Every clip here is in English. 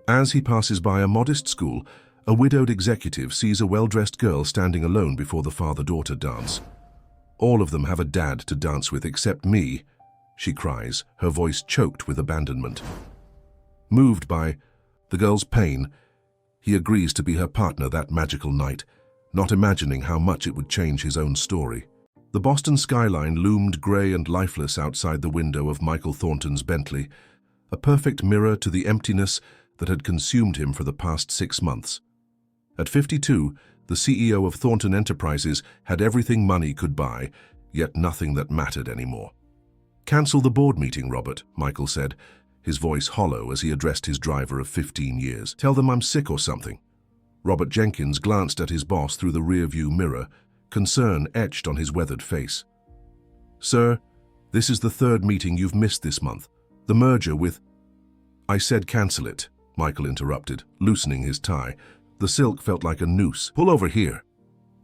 As he passes by a modest school, a widowed executive sees a well-dressed girl standing alone before the father-daughter dance. "All of them have a dad to dance with except me," she cries, her voice choked with abandonment. Moved by the girl's pain, he agrees to be her partner that magical night, not imagining how much it would change his own story. The Boston skyline loomed grey and lifeless outside the window of Michael Thornton's Bentley, a perfect mirror to the emptiness that had consumed him for the past 6 months. At 52, the CEO of Thornton Enterprises had everything money could buy, yet nothing that mattered anymore. "Cancel the board meeting, Robert," Michael said, his voice hollow as he addressed his driver of 15 years. "Tell them I'm sick or something." Robert Jenkins glanced at his boss through the rearview mirror, concern etched on his weathered face. "Sir, this is the 3rd meeting you've missed this month. The merger with—" "I said cancel it," Michael interrupted, loosening his tie. The silk felt like a noose. "Pull over here."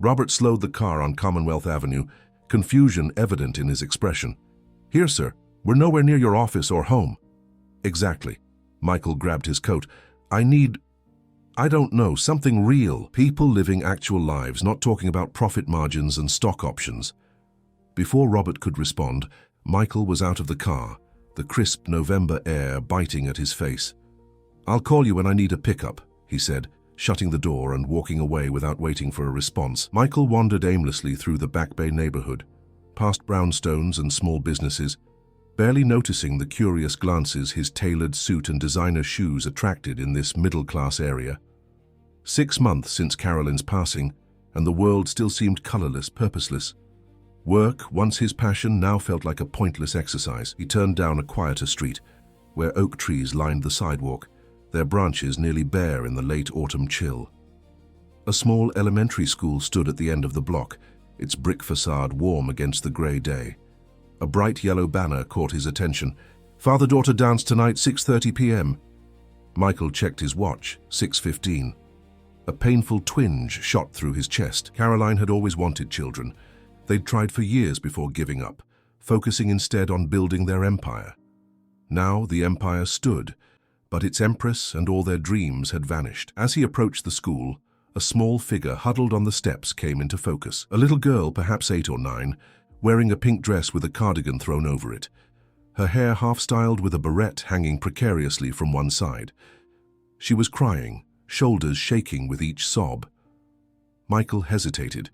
Robert slowed the car on Commonwealth Avenue, confusion evident in his expression. "Here, sir. We're nowhere near your office or home." "Exactly." Michael grabbed his coat. I don't know, something real. People living actual lives, not talking about profit margins and stock options." Before Robert could respond, Michael was out of the car, the crisp November air biting at his face. "I'll call you when I need a pickup," he said, shutting the door and walking away without waiting for a response. Michael wandered aimlessly through the Back Bay neighborhood, past brownstones and small businesses, barely noticing the curious glances his tailored suit and designer shoes attracted in this middle-class area. 6 months since Carolyn's passing, and the world still seemed colorless, purposeless. Work, once his passion, now felt like a pointless exercise. He turned down a quieter street, where oak trees lined the sidewalk, their branches nearly bare in the late autumn chill. A small elementary school stood at the end of the block, its brick facade warm against the gray day. A bright yellow banner caught his attention. "Father-daughter dance tonight, 6:30 p.m. Michael checked his watch, 6:15. A painful twinge shot through his chest. Caroline had always wanted children. They'd tried for years before giving up, focusing instead on building their empire. Now the empire stood, but its empress and all their dreams had vanished. As he approached the school, a small figure huddled on the steps came into focus. A little girl, perhaps 8 or 9, wearing a pink dress with a cardigan thrown over it, her hair half-styled with a barrette hanging precariously from one side. She was crying, shoulders shaking with each sob. Michael hesitated.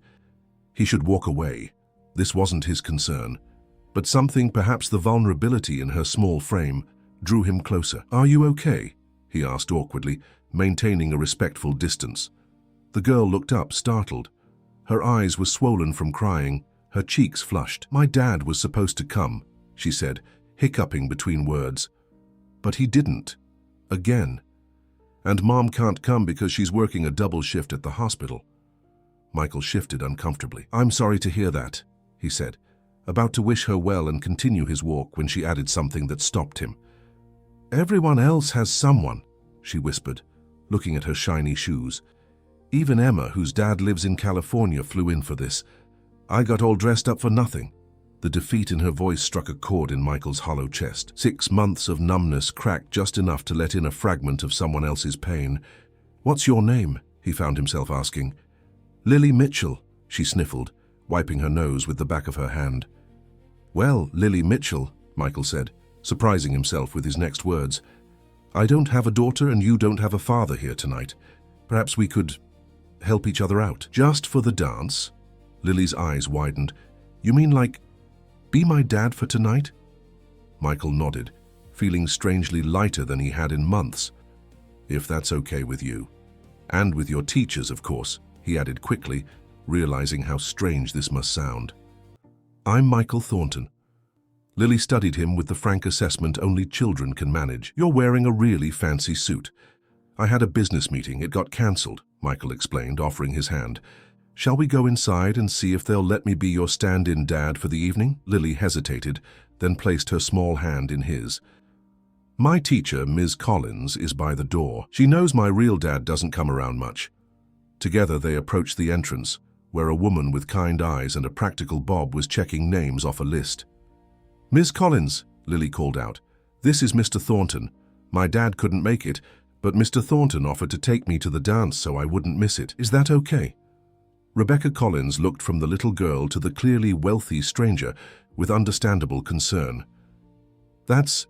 He should walk away. This wasn't his concern. But something, perhaps the vulnerability in her small frame, drew him closer. "Are you okay?" he asked awkwardly, maintaining a respectful distance. The girl looked up, startled. Her eyes were swollen from crying, her cheeks flushed. "My dad was supposed to come," she said, hiccuping between words. "But he didn't. Again. And Mom can't come because she's working a double shift at the hospital." Michael shifted uncomfortably. "I'm sorry to hear that," he said, about to wish her well and continue his walk when she added something that stopped him. "Everyone else has someone," she whispered, looking at her shiny shoes. "Even Emma, whose dad lives in California, flew in for this. I got all dressed up for nothing." The defeat in her voice struck a chord in Michael's hollow chest. 6 months of numbness cracked just enough to let in a fragment of someone else's pain. "What's your name?" he found himself asking. "Lily Mitchell," she sniffled, wiping her nose with the back of her hand. "Well, Lily Mitchell," Michael said, surprising himself with his next words. "I don't have a daughter and you don't have a father here tonight. Perhaps we could help each other out." "Just for the dance?" Lily's eyes widened. "You mean like, be my dad for tonight?" Michael nodded, feeling strangely lighter than he had in months. "If that's okay with you. And with your teachers, of course," he added quickly, realizing how strange this must sound. "I'm Michael Thornton." Lily studied him with the frank assessment only children can manage. "You're wearing a really fancy suit." "I had a business meeting. It got cancelled," Michael explained, offering his hand. "Shall we go inside and see if they'll let me be your stand-in dad for the evening?" Lily hesitated, then placed her small hand in his. "My teacher, Ms. Collins, is by the door. She knows my real dad doesn't come around much." Together they approached the entrance, where a woman with kind eyes and a practical bob was checking names off a list. "Miss Collins," Lily called out, "this is Mr. Thornton. My dad couldn't make it, but Mr. Thornton offered to take me to the dance so I wouldn't miss it. Is that okay?" Rebecca Collins looked from the little girl to the clearly wealthy stranger with understandable concern. "That's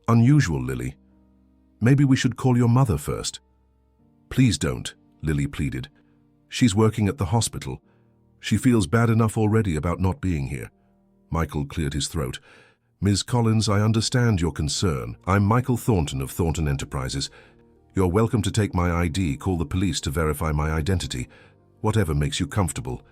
unusual, Lily. Maybe we should call your mother first." "Please don't," Lily pleaded. "She's working at the hospital. She feels bad enough already about not being here." Michael cleared his throat. "Ms. Collins, I understand your concern. I'm Michael Thornton of Thornton Enterprises. You're welcome to take my ID, call the police to verify my identity. Whatever makes you comfortable.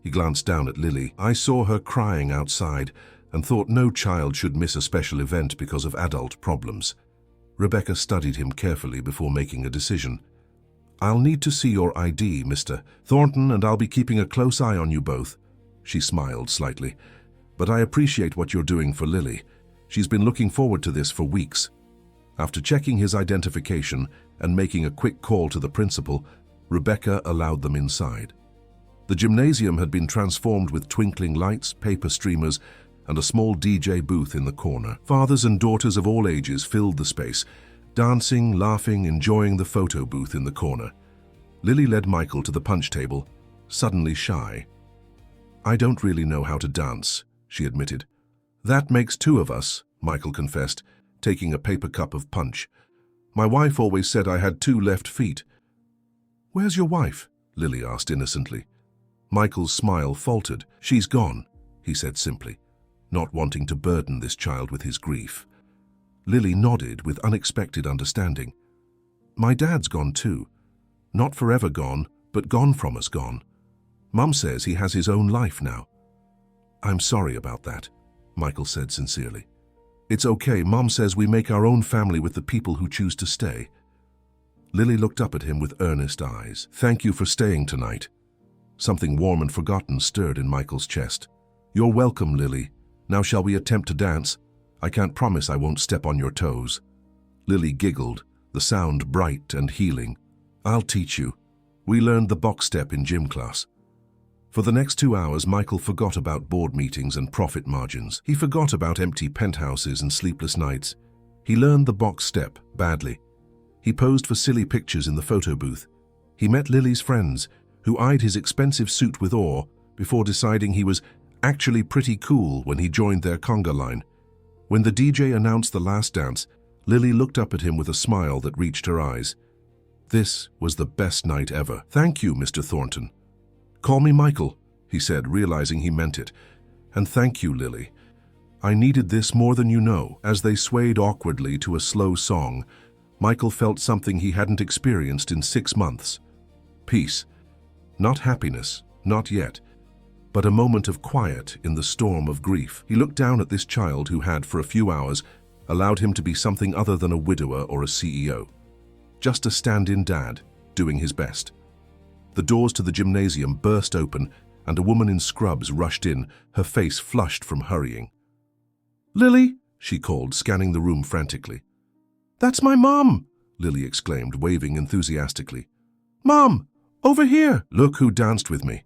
He glanced down at Lily. "I saw her crying outside and thought no child should miss a special event because of adult problems." Rebecca studied him carefully before making a decision. "I'll need to see your ID, Mr. Thornton, and I'll be keeping a close eye on you both." She smiled slightly. "But I appreciate what you're doing for Lily. She's been looking forward to this for weeks." After checking his identification and making a quick call to the principal, Rebecca allowed them inside. The gymnasium had been transformed with twinkling lights, paper streamers, and a small DJ booth in the corner. Fathers and daughters of all ages filled the space, dancing, laughing, enjoying the photo booth in the corner. Lily led Michael to the punch table, suddenly shy. "I don't really know how to dance," she admitted. "That makes two of us," Michael confessed, taking a paper cup of punch. "My wife always said I had two left feet." "Where's your wife?" Lily asked innocently. Michael's smile faltered. "She's gone," he said simply, not wanting to burden this child with his grief. Lily nodded with unexpected understanding. "My dad's gone too. Not forever gone, but gone from us gone. Mum says he has his own life now." "I'm sorry about that," Michael said sincerely. "It's okay. Mum says we make our own family with the people who choose to stay." Lily looked up at him with earnest eyes. "Thank you for staying tonight." Something warm and forgotten stirred in Michael's chest. "You're welcome, Lily. Now shall we attempt to dance? I can't promise I won't step on your toes." Lily giggled, the sound bright and healing. "I'll teach you. We learned the box step in gym class." For the next 2 hours, Michael forgot about board meetings and profit margins. He forgot about empty penthouses and sleepless nights. He learned the box step badly. He posed for silly pictures in the photo booth. He met Lily's friends, who eyed his expensive suit with awe before deciding he was actually pretty cool when he joined their conga line. When the DJ announced the last dance, Lily looked up at him with a smile that reached her eyes. This was the best night ever. "Thank you, Mr. Thornton." "Call me Michael," he said, realizing he meant it. "And thank you, Lily. I needed this more than you know." As they swayed awkwardly to a slow song, Michael felt something he hadn't experienced in 6 months. Peace. Not happiness, not yet, but a moment of quiet in the storm of grief. He looked down at this child who had, for a few hours, allowed him to be something other than a widower or a CEO. Just a stand-in dad, doing his best. The doors to the gymnasium burst open, and a woman in scrubs rushed in, her face flushed from hurrying. "Lily," she called, scanning the room frantically. "That's my mom," Lily exclaimed, waving enthusiastically. "Mom, over here!" "Look who danced with me."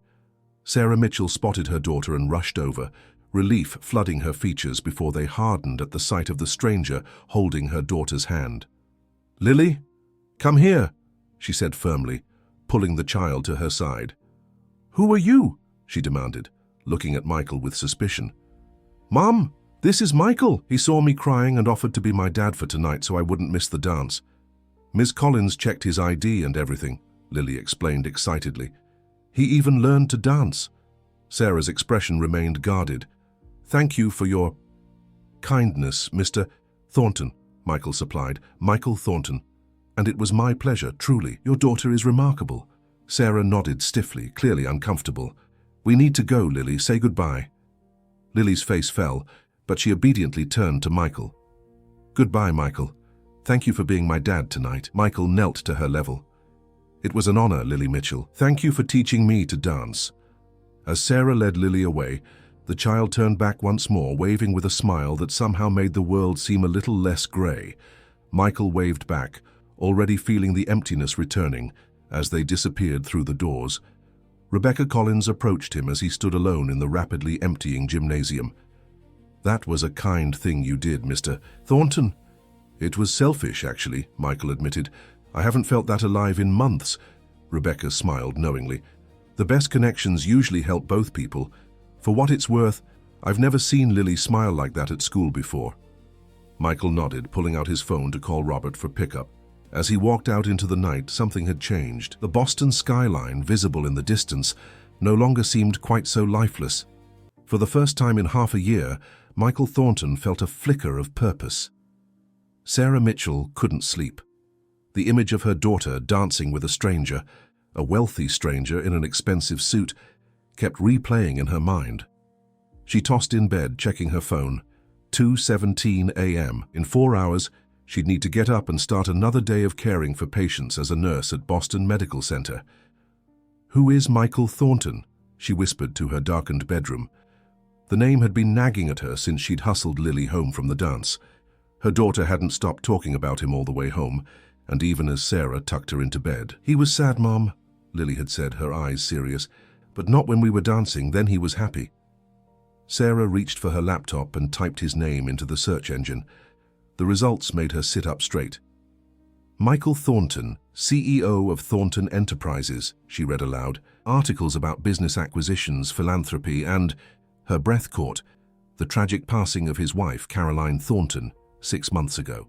Sarah Mitchell spotted her daughter and rushed over, relief flooding her features before they hardened at the sight of the stranger holding her daughter's hand. "Lily, come here," she said firmly, pulling the child to her side. "Who are you?" she demanded, looking at Michael with suspicion. "Mom, this is Michael. He saw me crying and offered to be my dad for tonight so I wouldn't miss the dance. Ms. Collins checked his ID and everything," Lily explained excitedly. "He even learned to dance." Sarah's expression remained guarded. "Thank you for your kindness, Mr. Thornton," Michael supplied. "Michael Thornton. And it was my pleasure, truly. Your daughter is remarkable." Sarah nodded stiffly, clearly uncomfortable. "We need to go, Lily. Say goodbye." Lily's face fell, but she obediently turned to Michael. "Goodbye, Michael. Thank you for being my dad tonight." Michael knelt to her level. "It was an honor, Lily Mitchell. Thank you for teaching me to dance." As Sarah led Lily away, the child turned back once more, waving with a smile that somehow made the world seem a little less gray. Michael waved back, already feeling the emptiness returning as they disappeared through the doors. Rebecca Collins approached him as he stood alone in the rapidly emptying gymnasium. "That was a kind thing you did, Mr. Thornton. It was selfish, actually, Michael admitted. I haven't felt that alive in months. Rebecca smiled knowingly. The best connections usually help both people. For what it's worth, I've never seen Lily smile like that at school before. Michael nodded, pulling out his phone to call Robert for pickup. As he walked out into the night, something had changed. The Boston skyline, visible in the distance, no longer seemed quite so lifeless. For the first time in half a year, Michael Thornton felt a flicker of purpose. Sarah Mitchell couldn't sleep. The image of her daughter dancing with a stranger, a wealthy stranger in an expensive suit, kept replaying in her mind. She tossed in bed, checking her phone. 2:17 a.m. In 4 hours, she'd need to get up and start another day of caring for patients as a nurse at Boston Medical Center. "Who is Michael Thornton?" she whispered to her darkened bedroom. The name had been nagging at her since she'd hustled Lily home from the dance. Her daughter hadn't stopped talking about him all the way home, and even as Sarah tucked her into bed. "He was sad, Mom," Lily had said, her eyes serious. "But not when we were dancing, then he was happy." Sarah reached for her laptop and typed his name into the search engine. The results made her sit up straight. "Michael Thornton, CEO of Thornton Enterprises," she read aloud. "Articles about business acquisitions, philanthropy, and..." Her breath caught. The tragic passing of his wife, Caroline Thornton, 6 months ago.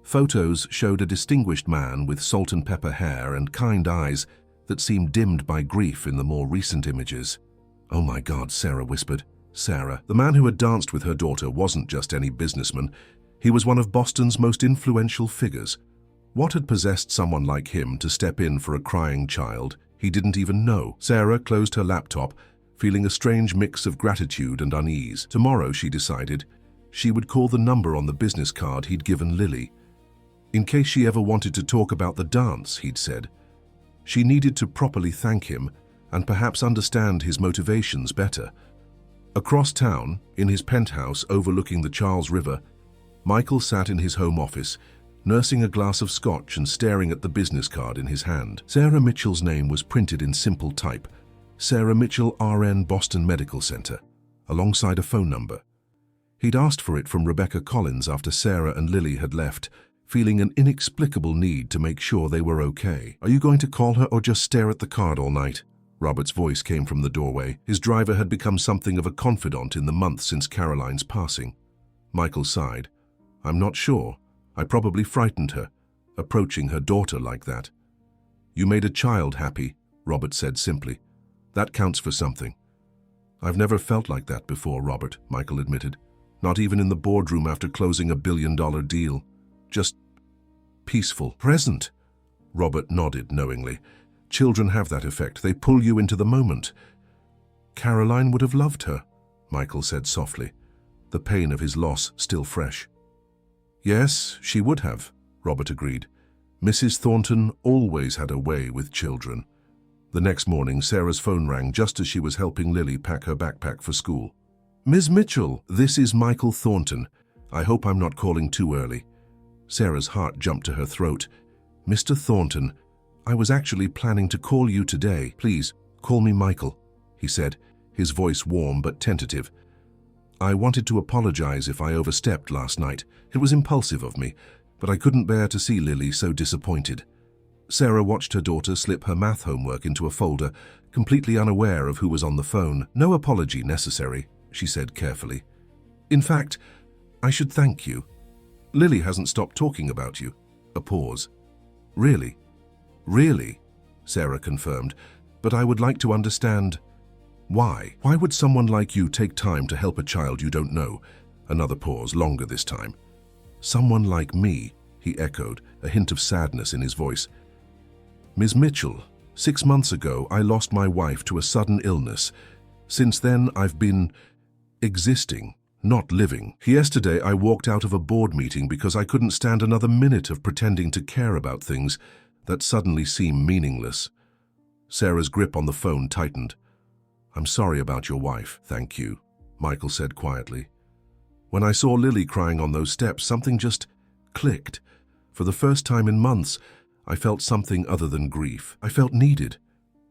Photos showed a distinguished man with salt and pepper hair and kind eyes that seemed dimmed by grief in the more recent images. "Oh my God," Sarah whispered. Sarah, the man who had danced with her daughter, wasn't just any businessman. He was one of Boston's most influential figures. What had possessed someone like him to step in for a crying child he didn't even know? Sarah closed her laptop, feeling a strange mix of gratitude and unease. Tomorrow, she decided, she would call the number on the business card he'd given Lily. In case she ever wanted to talk about the dance, he'd said. She needed to properly thank him and perhaps understand his motivations better. Across town, in his penthouse overlooking the Charles River, Michael sat in his home office, nursing a glass of scotch and staring at the business card in his hand. Sarah Mitchell's name was printed in simple type. Sarah Mitchell, RN, Boston Medical Center, alongside a phone number. He'd asked for it from Rebecca Collins after Sarah and Lily had left, feeling an inexplicable need to make sure they were okay. "Are you going to call her or just stare at the card all night?" Robert's voice came from the doorway. His driver had become something of a confidant in the months since Caroline's passing. Michael sighed. "I'm not sure. I probably frightened her, approaching her daughter like that." "You made a child happy," Robert said simply. "That counts for something." "I've never felt like that before, Robert," Michael admitted. "Not even in the boardroom after closing a billion-dollar deal. Just peaceful." "Present." Robert nodded knowingly. "Children have that effect. They pull you into the moment." "Caroline would have loved her," Michael said softly, the pain of his loss still fresh. "Yes, she would have," Robert agreed. "Mrs. Thornton always had a way with children." The next morning, Sarah's phone rang just as she was helping Lily pack her backpack for school. "Ms. Mitchell, this is Michael Thornton. I hope I'm not calling too early." Sarah's heart jumped to her throat. "Mr. Thornton, I was actually planning to call you today. Please, call me Michael," he said, his voice warm but tentative. "I wanted to apologize if I overstepped last night. It was impulsive of me, but I couldn't bear to see Lily so disappointed." Sarah watched her daughter slip her math homework into a folder, completely unaware of who was on the phone. "No apology necessary," she said carefully. "In fact, I should thank you. Lily hasn't stopped talking about you." A pause. "Really? Really?" Sarah confirmed. "But I would like to understand why. Why would someone like you take time to help a child you don't know?" Another pause, longer this time. "Someone like me," he echoed, a hint of sadness in his voice. "Ms. Mitchell, 6 months ago I lost my wife to a sudden illness. Since then I've been existing, not living. Yesterday I walked out of a board meeting because I couldn't stand another minute of pretending to care about things that suddenly seem meaningless." Sarah's grip on the phone tightened. "I'm sorry about your wife, thank you," Michael said quietly. "When I saw Lily crying on those steps, something just clicked. For the first time in months, I felt something other than grief. I felt needed."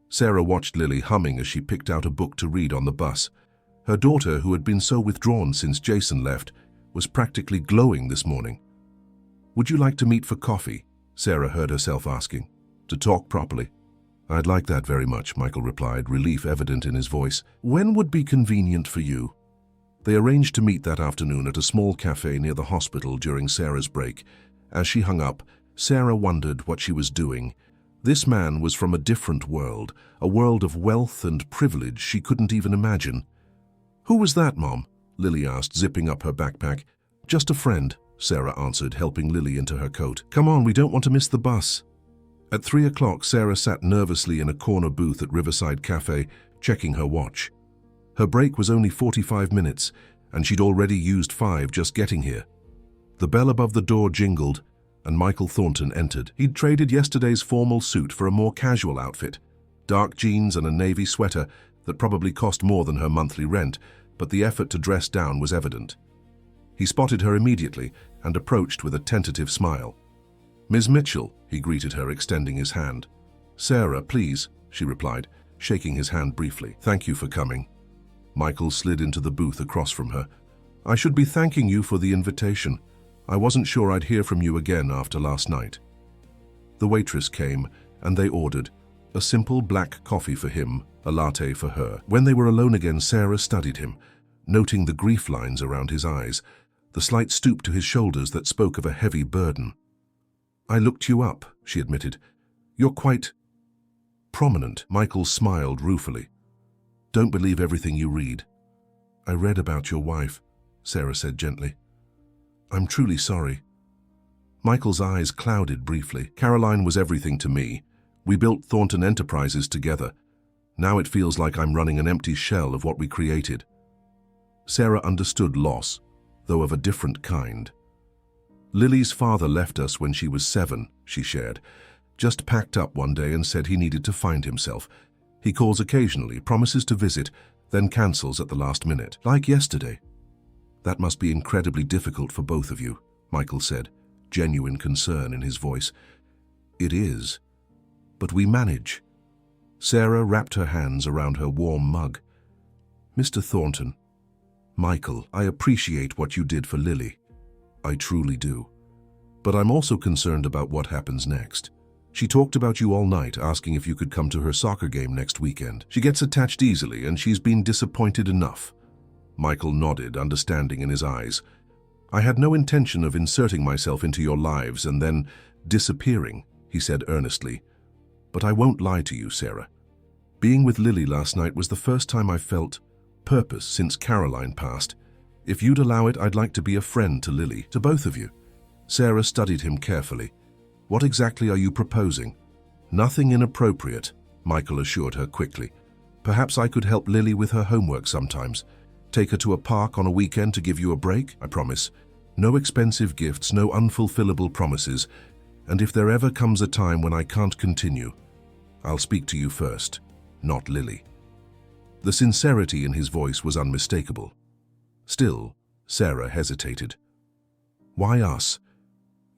Sarah watched Lily humming as she picked out a book to read on the bus. Her daughter, who had been so withdrawn since Jason left, was practically glowing this morning. "Would you like to meet for coffee?" Sarah heard herself asking. "To talk properly?" "I'd like that very much," Michael replied, relief evident in his voice. "When would be convenient for you?" They arranged to meet that afternoon at a small cafe near the hospital during Sarah's break. As she hung up, Sarah wondered what she was doing. This man was from a different world, a world of wealth and privilege she couldn't even imagine. "Who was that, Mom?" Lily asked, zipping up her backpack. "Just a friend," Sarah answered, helping Lily into her coat. "Come on, we don't want to miss the bus." At 3 o'clock, Sarah sat nervously in a corner booth at Riverside Cafe, checking her watch. Her break was only 45 minutes, and she'd already used 5 just getting here. The bell above the door jingled, and Michael Thornton entered. He'd traded yesterday's formal suit for a more casual outfit, dark jeans and a navy sweater that probably cost more than her monthly rent, but the effort to dress down was evident. He spotted her immediately and approached with a tentative smile. "Ms. Mitchell," he greeted her, extending his hand. "Sarah, please," she replied, shaking his hand briefly. "Thank you for coming." Michael slid into the booth across from her. "I should be thanking you for the invitation. I wasn't sure I'd hear from you again after last night." The waitress came, and they ordered a simple black coffee for him, a latte for her. When they were alone again, Sarah studied him, noting the grief lines around his eyes, the slight stoop to his shoulders that spoke of a heavy burden. "I looked you up," she admitted. "You're quite prominent." Michael smiled ruefully. "Don't believe everything you read." "I read about your wife," Sarah said gently. "I'm truly sorry." Michael's eyes clouded briefly. "Caroline was everything to me. We built Thornton Enterprises together. Now it feels like I'm running an empty shell of what we created." Sarah understood loss, though of a different kind. "Lily's father left us when she was 7, she shared. "Just packed up one day and said he needed to find himself. He calls occasionally, promises to visit, then cancels at the last minute, like yesterday." "That must be incredibly difficult for both of you," Michael said, genuine concern in his voice. "It is. But we manage." Sarah wrapped her hands around her warm mug. "Mr. Thornton, Michael, I appreciate what you did for Lily. I truly do. But I'm also concerned about what happens next. She talked about you all night, asking if you could come to her soccer game next weekend. She gets attached easily, and she's been disappointed enough." Michael nodded, understanding in his eyes. "I had no intention of inserting myself into your lives and then disappearing," he said earnestly. "But I won't lie to you, Sarah. Being with Lily last night was the first time I felt purpose since Caroline passed. If you'd allow it, I'd like to be a friend to Lily, to both of you." Sarah studied him carefully. "What exactly are you proposing?" "Nothing inappropriate," Michael assured her quickly. "Perhaps I could help Lily with her homework sometimes. Take her to a park on a weekend to give you a break, I promise. No expensive gifts, no unfulfillable promises. And if there ever comes a time when I can't continue, I'll speak to you first, not Lily." The sincerity in his voice was unmistakable. Still, Sarah hesitated. "Why us?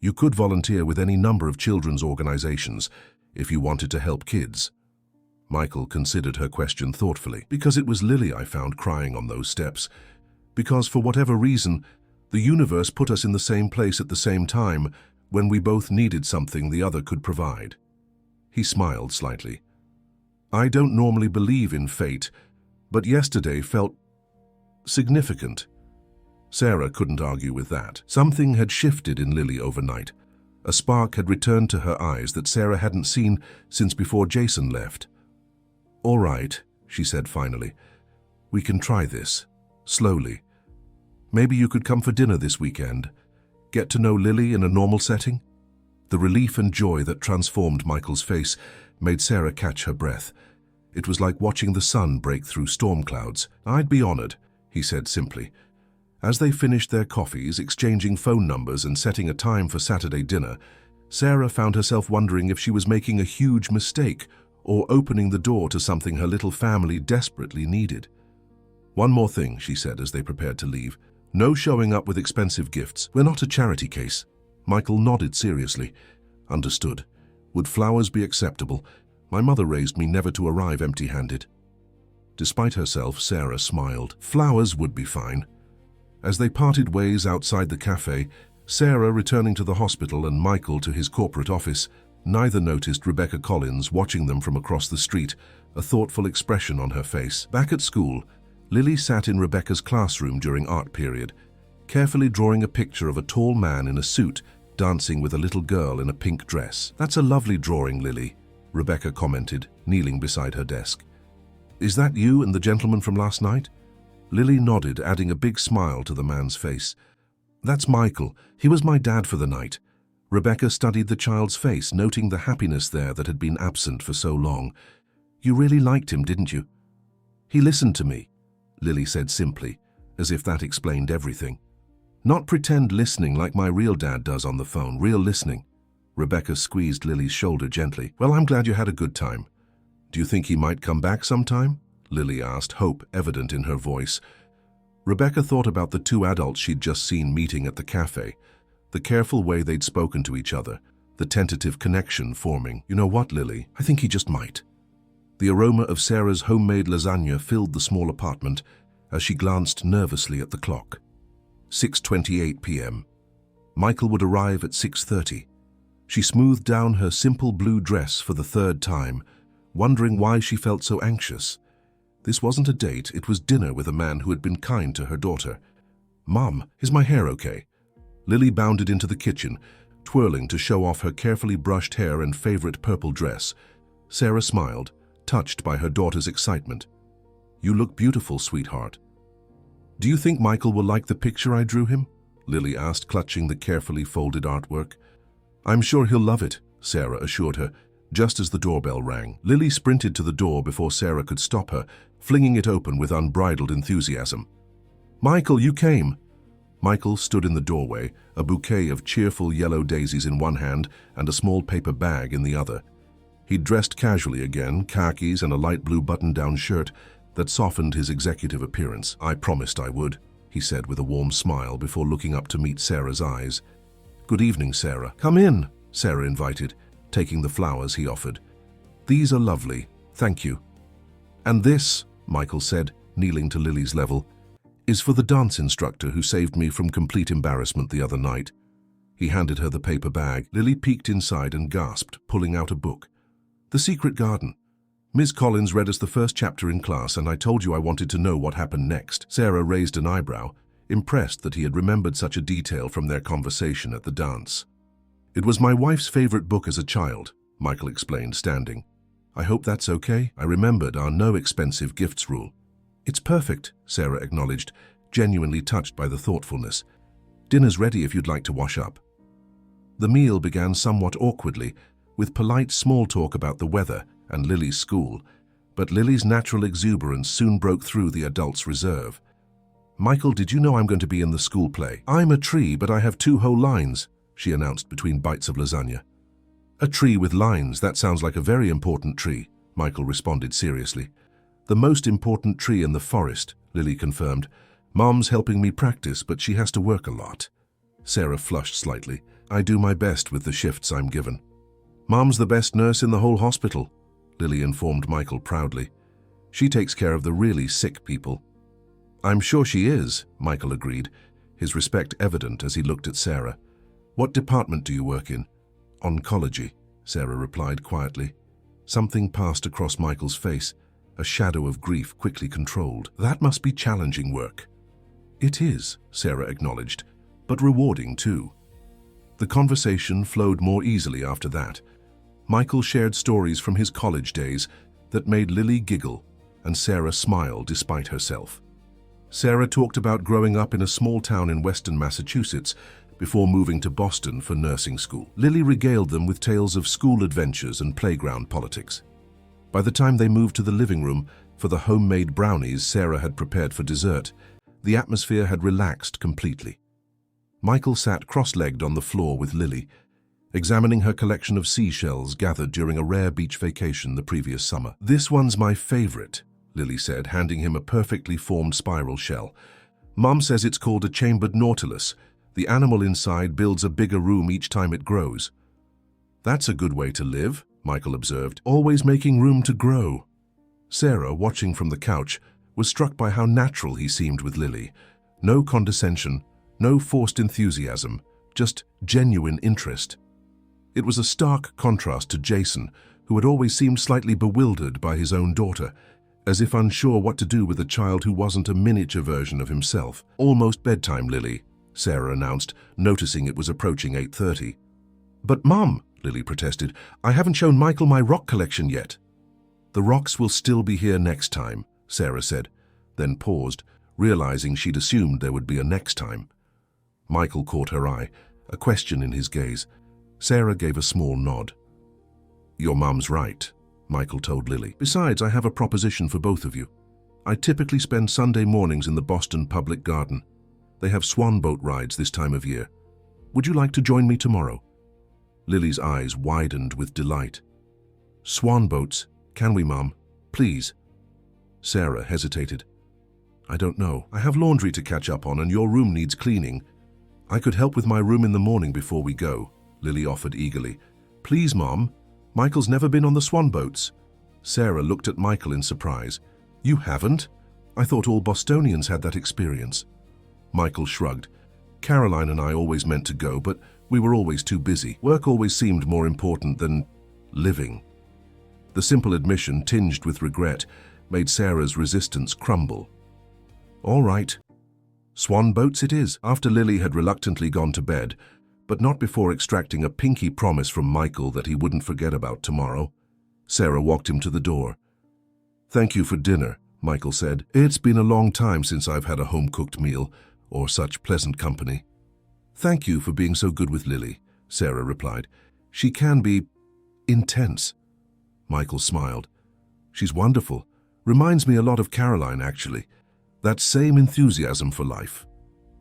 You could volunteer with any number of children's organizations if you wanted to help kids." Michael considered her question thoughtfully. "Because it was Lily I found crying on those steps. Because for whatever reason, the universe put us in the same place at the same time when we both needed something the other could provide." He smiled slightly. "I don't normally believe in fate, but yesterday felt significant." Sarah couldn't argue with that. Something had shifted in Lily overnight. A spark had returned to her eyes that Sarah hadn't seen since before Jason left. "All right," she said finally. "We can try this, slowly. Maybe you could come for dinner this weekend. Get to know Lily in a normal setting?" The relief and joy that transformed Michael's face made Sarah catch her breath. It was like watching the sun break through storm clouds. "I'd be honored," he said simply. As they finished their coffees, exchanging phone numbers and setting a time for Saturday dinner, Sarah found herself wondering if she was making a huge mistake or opening the door to something her little family desperately needed. "One more thing," she said as they prepared to leave. "No showing up with expensive gifts. We're not a charity case." Michael nodded seriously. "Understood. Would flowers be acceptable? My mother raised me never to arrive empty-handed." Despite herself, Sarah smiled. Flowers would be fine. As they parted ways outside the cafe, Sarah returning to the hospital and Michael to his corporate office, neither noticed Rebecca Collins watching them from across the street, a thoughtful expression on her face. Back at school, Lily sat in Rebecca's classroom during art period, carefully drawing a picture of a tall man in a suit dancing with a little girl in a pink dress. "That's a lovely drawing, Lily," Rebecca commented, kneeling beside her desk. "Is that you and the gentleman from last night?" Lily nodded, adding a big smile to the man's face. "That's Michael. He was my dad for the night." Rebecca studied the child's face, noting the happiness there that had been absent for so long. "You really liked him, didn't you?" "He listened to me," Lily said simply, as if that explained everything. "Not pretend listening like my real dad does on the phone, real listening." Rebecca squeezed Lily's shoulder gently. "Well, I'm glad you had a good time. Do you think he might come back sometime?" Lily asked, hope evident in her voice. Rebecca thought about the two adults she'd just seen meeting at the cafe, the careful way they'd spoken to each other, the tentative connection forming. "You know what, Lily? I think he just might." The aroma of Sarah's homemade lasagna filled the small apartment as she glanced nervously at the clock. 6:28 p.m. Michael would arrive at 6:30. She smoothed down her simple blue dress for the third time, wondering why she felt so anxious. This wasn't a date, it was dinner with a man who had been kind to her daughter. "Mom, is my hair okay?" Lily bounded into the kitchen, twirling to show off her carefully brushed hair and favorite purple dress. Sarah smiled, touched by her daughter's excitement. "You look beautiful, sweetheart." "Do you think Michael will like the picture I drew him?" Lily asked, clutching the carefully folded artwork. "I'm sure he'll love it," Sarah assured her, just as the doorbell rang. Lily sprinted to the door before Sarah could stop her, flinging it open with unbridled enthusiasm. "Michael, you came!" Michael stood in the doorway, a bouquet of cheerful yellow daisies in one hand and a small paper bag in the other. He'd dressed casually again, khakis and a light blue button-down shirt that softened his executive appearance. "I promised I would," he said with a warm smile before looking up to meet Sarah's eyes. "Good evening, Sarah." "Come in," Sarah invited, taking the flowers he offered. "These are lovely, thank you." "And this," Michael said, kneeling to Lily's level, "is for the dance instructor who saved me from complete embarrassment the other night." He handed her the paper bag. Lily peeked inside and gasped, pulling out a book. "The Secret Garden. Ms. Collins read us the first chapter in class, and I told you I wanted to know what happened next." Sarah raised an eyebrow, impressed that he had remembered such a detail from their conversation at the dance. "It was my wife's favorite book as a child," Michael explained, standing. "I hope that's okay. I remembered our no expensive gifts rule." "It's perfect," Sarah acknowledged, genuinely touched by the thoughtfulness. "Dinner's ready if you'd like to wash up." The meal began somewhat awkwardly, with polite small talk about the weather and Lily's school, but Lily's natural exuberance soon broke through the adult's reserve. "Michael, did you know I'm going to be in the school play?" "I'm a tree, but I have 2 whole lines," she announced between bites of lasagna. "A tree with lines, that sounds like a very important tree," Michael responded seriously. "The most important tree in the forest," Lily confirmed. "Mom's helping me practice, but she has to work a lot." Sarah flushed slightly. "I do my best with the shifts I'm given." "Mom's the best nurse in the whole hospital," Lily informed Michael proudly. "She takes care of the really sick people." "I'm sure she is," Michael agreed, his respect evident as he looked at Sarah. "What department do you work in?" "Oncology," Sarah replied quietly. Something passed across Michael's face, a shadow of grief quickly controlled. "That must be challenging work." "It is," Sarah acknowledged, "but rewarding too." The conversation flowed more easily after that. Michael shared stories from his college days that made Lily giggle and Sarah smile despite herself. Sarah talked about growing up in a small town in western Massachusetts before moving to Boston for nursing school. Lily regaled them with tales of school adventures and playground politics. By the time they moved to the living room for the homemade brownies Sarah had prepared for dessert, the atmosphere had relaxed completely. Michael sat cross-legged on the floor with Lily, examining her collection of seashells gathered during a rare beach vacation the previous summer. "This one's my favorite," Lily said, handing him a perfectly formed spiral shell. "Mom says it's called a chambered nautilus. The animal inside builds a bigger room each time it grows." "That's a good way to live," Michael observed, "always making room to grow." Sarah, watching from the couch, was struck by how natural he seemed with Lily. No condescension, no forced enthusiasm, just genuine interest. It was a stark contrast to Jason, who had always seemed slightly bewildered by his own daughter, as if unsure what to do with a child who wasn't a miniature version of himself. "Almost bedtime, Lily," Sarah announced, noticing it was approaching 8:30. "But Mom," Lily protested, "I haven't shown Michael my rock collection yet." "The rocks will still be here next time," Sarah said, then paused, realizing she'd assumed there would be a next time. Michael caught her eye, a question in his gaze. Sarah gave a small nod. "Your mum's right," Michael told Lily. "Besides, I have a proposition for both of you. I typically spend Sunday mornings in the Boston Public Garden. They have swan boat rides this time of year. Would you like to join me tomorrow?" Lily's eyes widened with delight. "Swan boats? Can we, Mum? Please." Sarah hesitated. "I don't know. I have laundry to catch up on and your room needs cleaning. I could help with my room in the morning before we go," Lily offered eagerly. "Please, Mom. Michael's never been on the swan boats." Sarah looked at Michael in surprise. "You haven't? I thought all Bostonians had that experience." Michael shrugged. "Caroline and I always meant to go, but we were always too busy. Work always seemed more important than living." The simple admission, tinged with regret, made Sarah's resistance crumble. "All right. Swan boats it is." After Lily had reluctantly gone to bed, but not before extracting a pinky promise from Michael that he wouldn't forget about tomorrow, Sarah walked him to the door. "Thank you for dinner," Michael said. "It's been a long time since I've had a home-cooked meal, or such pleasant company." "Thank you for being so good with Lily," Sarah replied. "She can be intense." Michael smiled. "She's wonderful. Reminds me a lot of Caroline, actually. That same enthusiasm for life."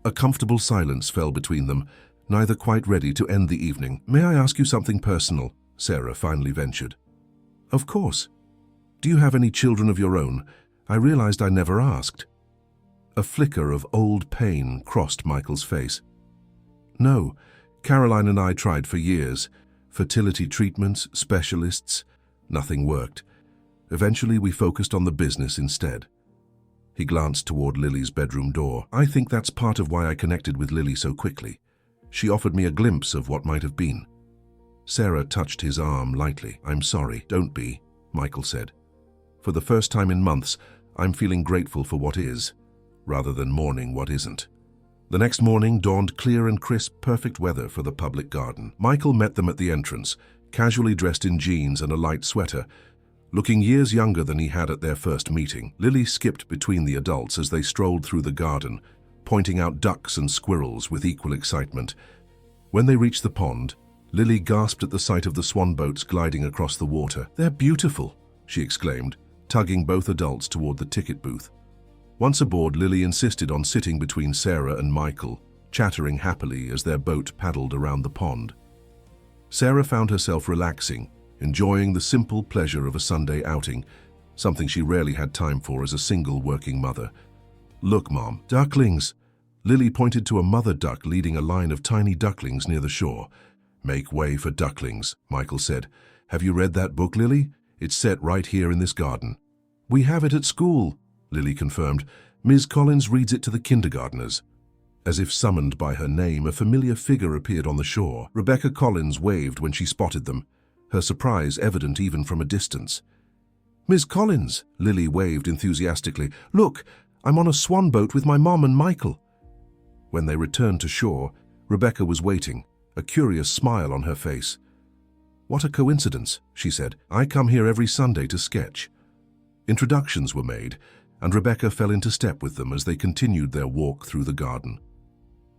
A comfortable silence fell between them, neither quite ready to end the evening. "May I ask you something personal?" Sarah finally ventured. "Of course. Do you have any children of your own? I realized I never asked." A flicker of old pain crossed Michael's face. "No, Caroline and I tried for years. Fertility treatments, specialists. Nothing worked. Eventually we focused on the business instead." He glanced toward Lily's bedroom door. "I think that's part of why I connected with Lily so quickly. She offered me a glimpse of what might have been." Sarah touched his arm lightly. "I'm sorry." "Don't be," Michael said. "For the first time in months, I'm feeling grateful for what is, rather than mourning what isn't." The next morning dawned clear and crisp, perfect weather for the public garden. Michael met them at the entrance, casually dressed in jeans and a light sweater, looking years younger than he had at their first meeting. Lily skipped between the adults as they strolled through the garden, pointing out ducks and squirrels with equal excitement. When they reached the pond, Lily gasped at the sight of the swan boats gliding across the water. "They're beautiful," she exclaimed, tugging both adults toward the ticket booth. Once aboard, Lily insisted on sitting between Sarah and Michael, chattering happily as their boat paddled around the pond. Sarah found herself relaxing, enjoying the simple pleasure of a Sunday outing, something she rarely had time for as a single working mother. "Look, Mom, ducklings!" Lily pointed to a mother duck leading a line of tiny ducklings near the shore. "Make way for ducklings," Michael said. "Have you read that book, Lily? It's set right here in this garden." "We have it at school," Lily confirmed. "Ms. Collins reads it to the kindergartners." As if summoned by her name, a familiar figure appeared on the shore. Rebecca Collins waved when she spotted them, her surprise evident even from a distance. "Ms. Collins," Lily waved enthusiastically. "Look, I'm on a swan boat with my mom and Michael." When they returned to shore, Rebecca was waiting, a curious smile on her face. "What a coincidence," she said. "I come here every Sunday to sketch." Introductions were made, and Rebecca fell into step with them as they continued their walk through the garden.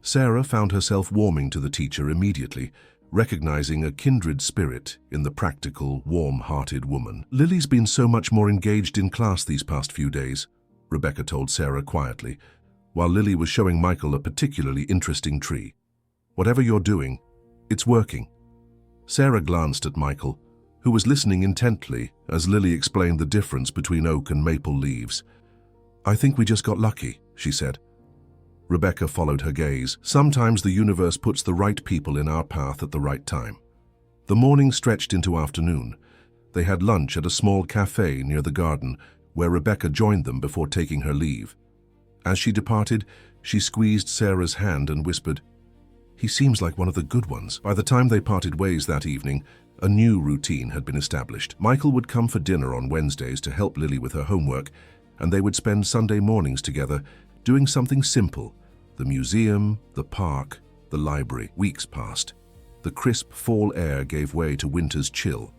Sarah found herself warming to the teacher immediately, recognizing a kindred spirit in the practical, warm-hearted woman. "Lily's been so much more engaged in class these past few days," Rebecca told Sarah quietly, while Lily was showing Michael a particularly interesting tree. "Whatever you're doing, it's working." Sarah glanced at Michael, who was listening intently as Lily explained the difference between oak and maple leaves. "I think we just got lucky," she said. Rebecca followed her gaze. "Sometimes the universe puts the right people in our path at the right time." The morning stretched into afternoon. They had lunch at a small cafe near the garden, where Rebecca joined them before taking her leave. As she departed, she squeezed Sarah's hand and whispered, He seems like one of the good ones. By the time they parted ways that evening, a new routine had been established. Michael would come for dinner on Wednesdays to help Lily with her homework, and they would spend Sunday mornings together doing something simple. The museum, the park, the library. Weeks passed. The crisp fall air gave way to winter's chill.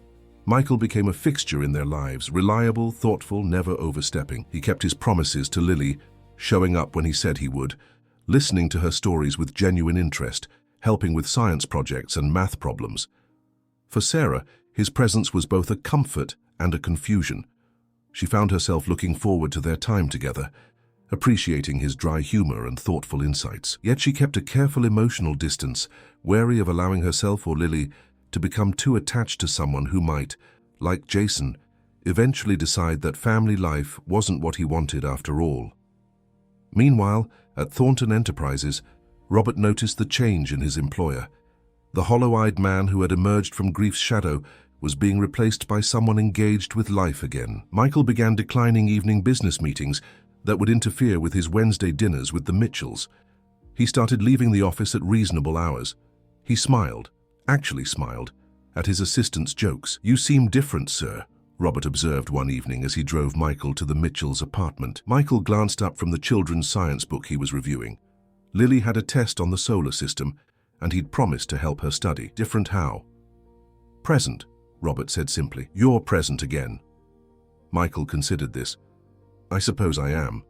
Michael became a fixture in their lives, reliable, thoughtful, never overstepping. He kept his promises to Lily, showing up when he said he would, listening to her stories with genuine interest, helping with science projects and math problems. For Sarah, his presence was both a comfort and a confusion. She found herself looking forward to their time together, appreciating his dry humor and thoughtful insights. Yet she kept a careful emotional distance, wary of allowing herself or Lily to become too attached to someone who might, like Jason, eventually decide that family life wasn't what he wanted after all. Meanwhile, at Thornton Enterprises, Robert noticed the change in his employer. The hollow-eyed man who had emerged from grief's shadow was being replaced by someone engaged with life again. Michael began declining evening business meetings that would interfere with his Wednesday dinners with the Mitchells. He started leaving the office at reasonable hours. He smiled, actually smiled, at his assistant's jokes. "You seem different, sir," Robert observed one evening as he drove Michael to the Mitchells' apartment. Michael glanced up from the children's science book he was reviewing. Lily had a test on the solar system, and he'd promised to help her study. "Different how?" "Present," Robert said simply. "You're present again." Michael considered this. "I suppose I am."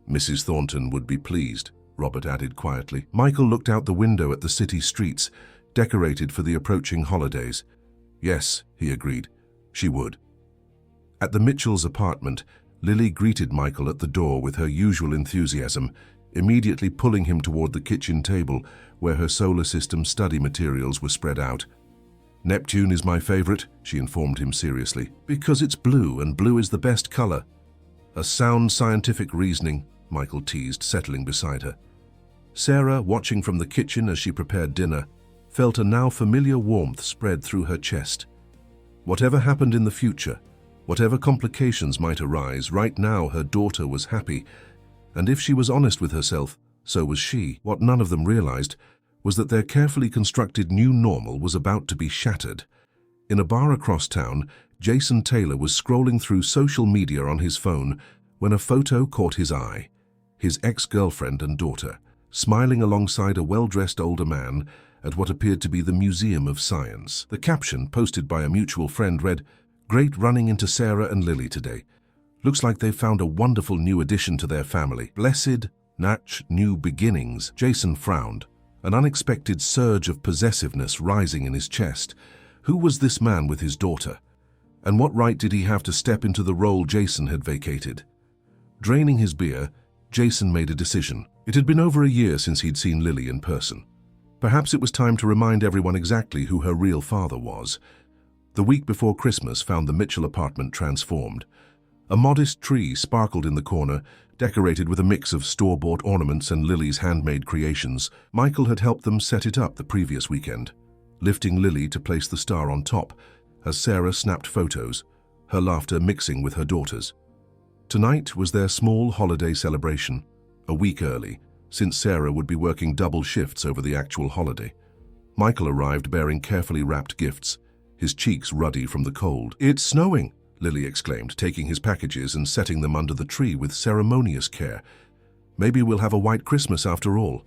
"Mrs. Thornton would be pleased," Robert added quietly. Michael looked out the window at the city streets, decorated for the approaching holidays. "Yes," he agreed, "she would." At the Mitchells' apartment, Lily greeted Michael at the door with her usual enthusiasm, immediately pulling him toward the kitchen table where her solar system study materials were spread out. "Neptune is my favorite," she informed him seriously. "Because it's blue, and blue is the best color." "A sound scientific reasoning," Michael teased, settling beside her. Sarah, watching from the kitchen as she prepared dinner, felt a now familiar warmth spread through her chest. Whatever happened in the future, whatever complications might arise, right now her daughter was happy, and if she was honest with herself, so was she. What none of them realized was that their carefully constructed new normal was about to be shattered. In a bar across town, Jason Taylor was scrolling through social media on his phone when a photo caught his eye. His ex-girlfriend and daughter, smiling alongside a well-dressed older man at what appeared to be the Museum of Science. The caption, posted by a mutual friend, read, "Great running into Sarah and Lily today. Looks like they've found a wonderful new addition to their family. Blessed, natch, new beginnings." Jason frowned, an unexpected surge of possessiveness rising in his chest. Who was this man with his daughter? And what right did he have to step into the role Jason had vacated? Draining his beer, Jason made a decision. It had been over a year since he'd seen Lily in person. Perhaps it was time to remind everyone exactly who her real father was. The week before Christmas found the Mitchell apartment transformed. A modest tree sparkled in the corner, decorated with a mix of store-bought ornaments and Lily's handmade creations. Michael had helped them set it up the previous weekend, lifting Lily to place the star on top as Sarah snapped photos, her laughter mixing with her daughter's. Tonight was their small holiday celebration, a week early, since Sarah would be working double shifts over the actual holiday. Michael arrived bearing carefully wrapped gifts, his cheeks ruddy from the cold. "It's snowing," Lily exclaimed, taking his packages and setting them under the tree with ceremonious care. "Maybe we'll have a white Christmas after all."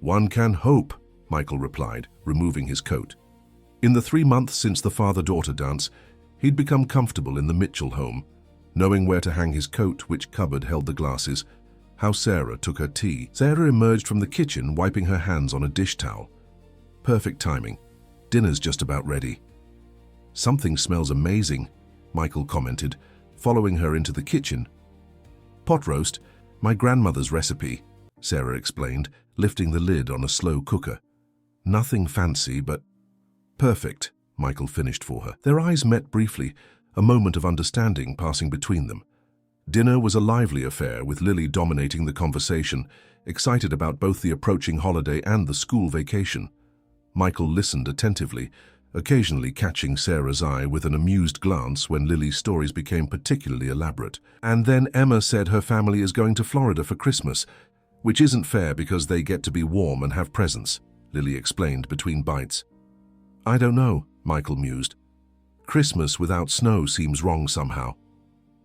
"One can hope," Michael replied, removing his coat. In the 3 months since the father-daughter dance, he'd become comfortable in the Mitchell home, knowing where to hang his coat, which cupboard held the glasses, how Sarah took her tea. Sarah emerged from the kitchen, wiping her hands on a dish towel. Perfect timing. Dinner's just about ready. "Something smells amazing," Michael commented, following her into the kitchen. "Pot roast, my grandmother's recipe," Sarah explained, lifting the lid on a slow cooker. "Nothing fancy, but perfect," Michael finished for her. Their eyes met briefly, a moment of understanding passing between them. Dinner was a lively affair, with Lily dominating the conversation, excited about both the approaching holiday and the school vacation. Michael listened attentively, occasionally catching Sarah's eye with an amused glance when Lily's stories became particularly elaborate. "And then Emma said her family is going to Florida for Christmas, which isn't fair because they get to be warm and have presents," Lily explained between bites. I don't know, Michael mused. Christmas without snow seems wrong somehow.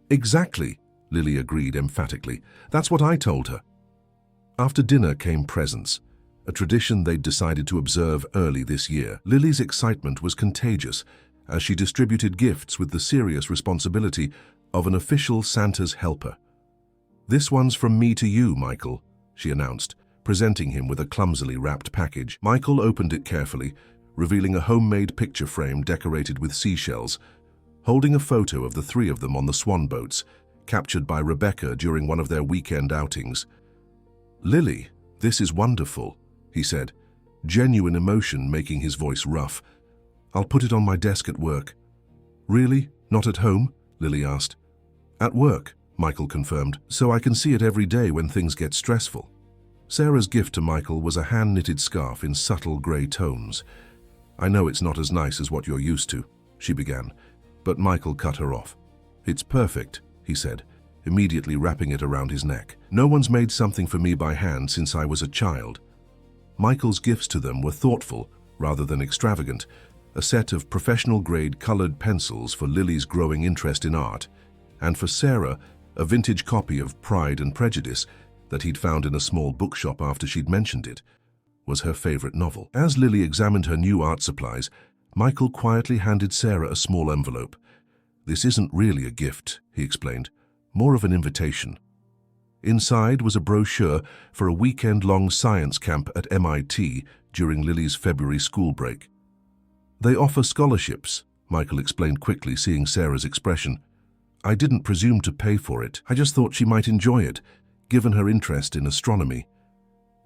Exactly, Lily agreed emphatically. That's what I told her. After dinner came presents, a tradition they'd decided to observe early this year. Lily's excitement was contagious as she distributed gifts with the serious responsibility of an official Santa's helper. This one's from me to you, Michael, she announced, presenting him with a clumsily wrapped package. Michael opened it carefully, revealing a homemade picture frame decorated with seashells, holding a photo of the three of them on the swan boats, captured by Rebecca during one of their weekend outings. Lily, this is wonderful, he said, genuine emotion making his voice rough. I'll put it on my desk at work. Really? Not at home? Lily asked. At work, Michael confirmed, so I can see it every day when things get stressful. Sarah's gift to Michael was a hand-knitted scarf in subtle grey tones. I know it's not as nice as what you're used to, she began, but Michael cut her off. It's perfect, he said, immediately wrapping it around his neck. No one's made something for me by hand since I was a child. Michael's gifts to them were thoughtful rather than extravagant, a set of professional-grade colored pencils for Lily's growing interest in art, and for Sarah, a vintage copy of Pride and Prejudice that he'd found in a small bookshop after she'd mentioned it, was her favorite novel. As Lily examined her new art supplies, Michael quietly handed Sarah a small envelope. This isn't really a gift, he explained, more of an invitation. Inside was a brochure for a weekend-long science camp at MIT during Lily's February school break. They offer scholarships, Michael explained quickly, seeing Sarah's expression. I didn't presume to pay for it. I just thought she might enjoy it, given her interest in astronomy.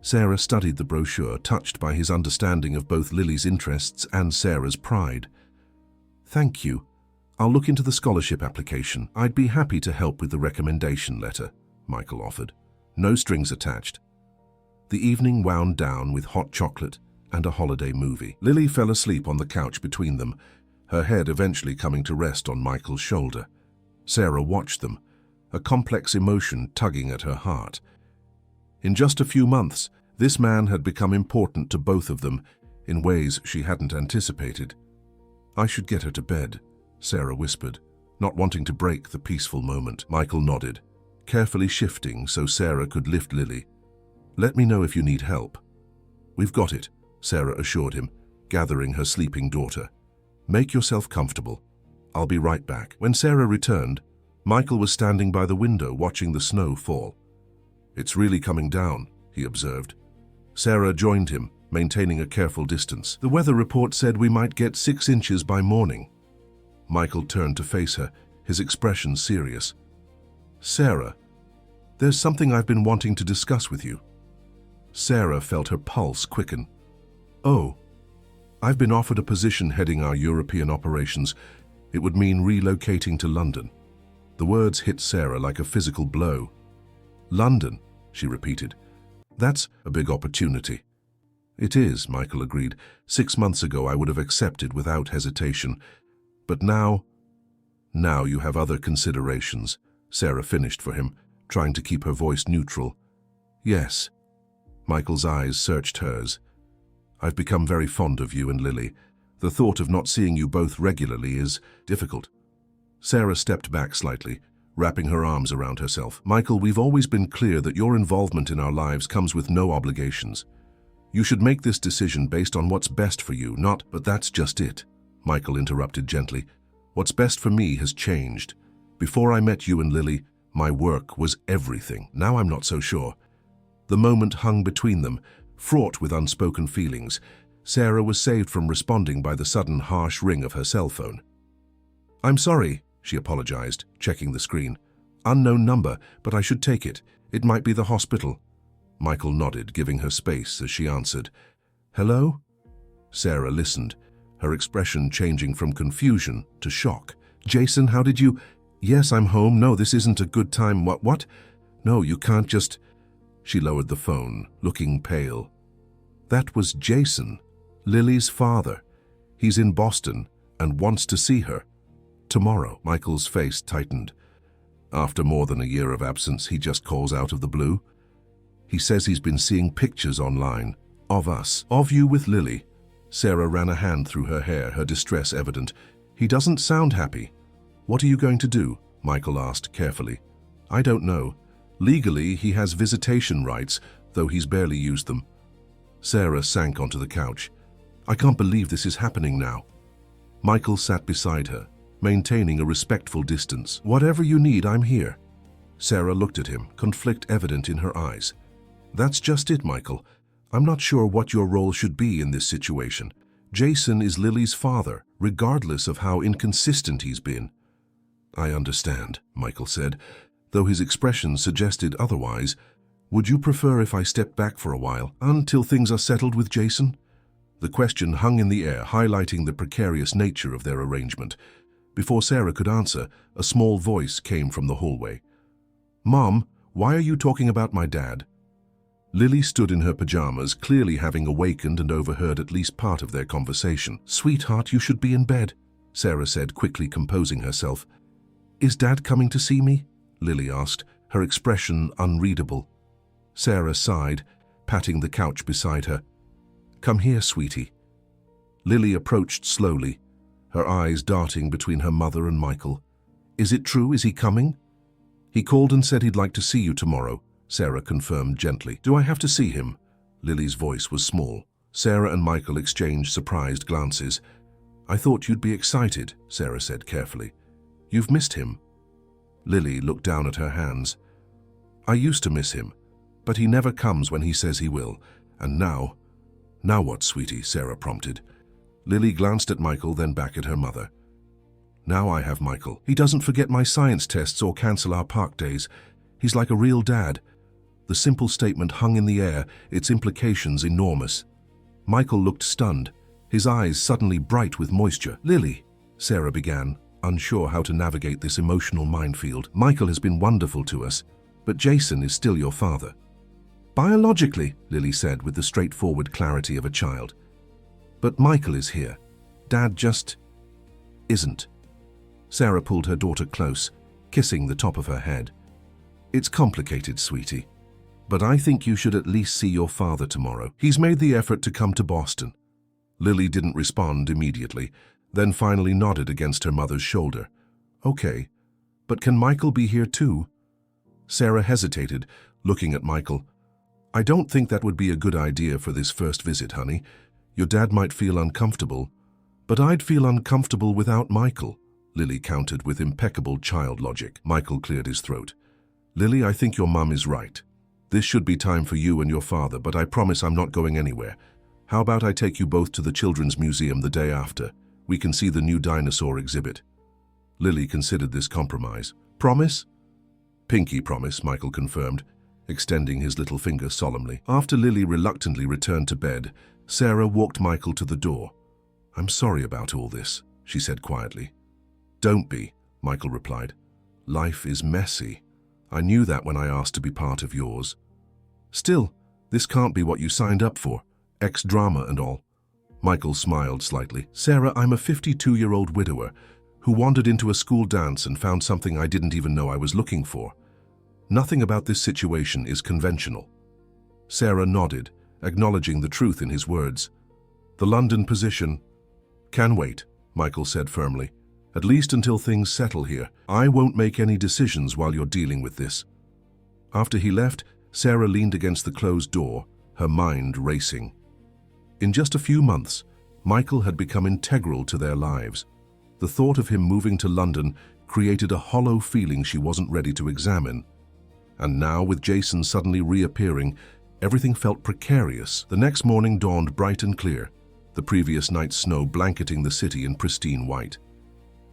Sarah studied the brochure, touched by his understanding of both Lily's interests and Sarah's pride. Thank you. I'll look into the scholarship application. I'd be happy to help with the recommendation letter, Michael offered. No strings attached. The evening wound down with hot chocolate and a holiday movie. Lily fell asleep on the couch between them, her head eventually coming to rest on Michael's shoulder. Sarah watched them, a complex emotion tugging at her heart. In just a few months, this man had become important to both of them in ways she hadn't anticipated. I should get her to bed, Sarah whispered, not wanting to break the peaceful moment. Michael nodded, carefully shifting so Sarah could lift Lily. Let me know if you need help. We've got it, Sarah assured him, gathering her sleeping daughter. Make yourself comfortable. I'll be right back. When Sarah returned, Michael was standing by the window watching the snow fall. It's really coming down, he observed. Sarah joined him, maintaining a careful distance. The weather report said we might get 6 inches by morning. Michael turned to face her, his expression serious. Sarah, there's something I've been wanting to discuss with you. Sarah felt her pulse quicken. Oh, I've been offered a position heading our European operations. It would mean relocating to London. The words hit Sarah like a physical blow. London, she repeated. That's a big opportunity. It is, Michael agreed. 6 months ago I would have accepted without hesitation. But now you have other considerations, Sarah finished for him, trying to keep her voice neutral. Yes. Michael's eyes searched hers. I've become very fond of you and Lily. The thought of not seeing you both regularly is difficult. Sarah stepped back slightly, wrapping her arms around herself. Michael, we've always been clear that your involvement in our lives comes with no obligations. You should make this decision based on what's best for you, not, but that's just it, Michael interrupted gently. What's best for me has changed. Before I met you and Lily, my work was everything. Now I'm not so sure. The moment hung between them, fraught with unspoken feelings. Sarah was saved from responding by the sudden harsh ring of her cell phone. I'm sorry, she apologized, checking the screen. Unknown number, but I should take it. It might be the hospital. Michael nodded, giving her space as she answered. Hello? Sarah listened, her expression changing from confusion to shock. Jason, how did you... Yes, I'm home. No, this isn't a good time. What? No, you can't just... She lowered the phone, looking pale. That was Jason, Lily's father. He's in Boston and wants to see her. Tomorrow. Michael's face tightened. After more than a year of absence, he just calls out of the blue. He says he's been seeing pictures online Of us. Of you with Lily. Sarah ran a hand through her hair, her distress evident. He doesn't sound happy. What are you going to do? Michael asked carefully. I don't know. Legally, he has visitation rights, though he's barely used them. Sarah sank onto the couch. I can't believe this is happening now. Michael sat beside her, maintaining a respectful distance. Whatever you need, I'm here. Sarah looked at him, conflict evident in her eyes. That's just it, Michael. I'm not sure what your role should be in this situation. Jason is Lily's father, regardless of how inconsistent he's been. I understand, Michael said, though his expression suggested otherwise. Would you prefer if I step back for a while, until things are settled with Jason? The question hung in the air, highlighting the precarious nature of their arrangement. Before Sarah could answer, a small voice came from the hallway. Mom, why are you talking about my dad? Lily stood in her pajamas, clearly having awakened and overheard at least part of their conversation. Sweetheart, you should be in bed, Sarah said, quickly composing herself. Is Dad coming to see me? Lily asked, her expression unreadable. Sarah sighed, patting the couch beside her. Come here, sweetie. Lily approached slowly, her eyes darting between her mother and Michael. Is it true? Is he coming? He called and said he'd like to see you tomorrow, Sarah confirmed gently. Do I have to see him? Lily's voice was small. Sarah and Michael exchanged surprised glances. I thought you'd be excited, Sarah said carefully. You've missed him. Lily looked down at her hands. I used to miss him, but he never comes when he says he will. And now... Now what, sweetie? Sarah prompted. Lily glanced at Michael, then back at her mother. Now I have Michael. He doesn't forget my science tests or cancel our park days. He's like a real dad. The simple statement hung in the air, its implications enormous. Michael looked stunned, his eyes suddenly bright with moisture. Lily, Sarah began, unsure how to navigate this emotional minefield. Michael has been wonderful to us, but Jason is still your father. Biologically, Lily said with the straightforward clarity of a child. But Michael is here. Dad just isn't. Sarah pulled her daughter close, kissing the top of her head. It's complicated, sweetie, but I think you should at least see your father tomorrow. He's made the effort to come to Boston. Lily didn't respond immediately, then finally nodded against her mother's shoulder. Okay, but can Michael be here too? Sarah hesitated, looking at Michael. I don't think that would be a good idea for this first visit, honey. Your dad might feel uncomfortable, but I'd feel uncomfortable without Michael, Lily countered with impeccable child logic. Michael cleared his throat. Lily, I think your mum is right. This should be time for you and your father, but I promise I'm not going anywhere. How about I take you both to the Children's Museum the day after? We can see the new dinosaur exhibit. Lily considered this compromise. Promise? Pinky promise, Michael confirmed, extending his little finger solemnly. After Lily reluctantly returned to bed, Sarah walked Michael to the door. I'm sorry about all this, she said quietly. Don't be, Michael replied. Life is messy. I knew that when I asked to be part of yours. Still, this can't be what you signed up for. Ex-drama and all. Michael smiled slightly. Sarah, I'm a 52-year-old widower who wandered into a school dance and found something I didn't even know I was looking for. Nothing about this situation is conventional. Sarah nodded, acknowledging the truth in his words. The London position can wait, Michael said firmly. At least until things settle here. I won't make any decisions while you're dealing with this. After he left, Sarah leaned against the closed door, her mind racing. In just a few months, Michael had become integral to their lives. The thought of him moving to London created a hollow feeling she wasn't ready to examine. And now, with Jason suddenly reappearing, everything felt precarious. The next morning dawned bright and clear, the previous night's snow blanketing the city in pristine white.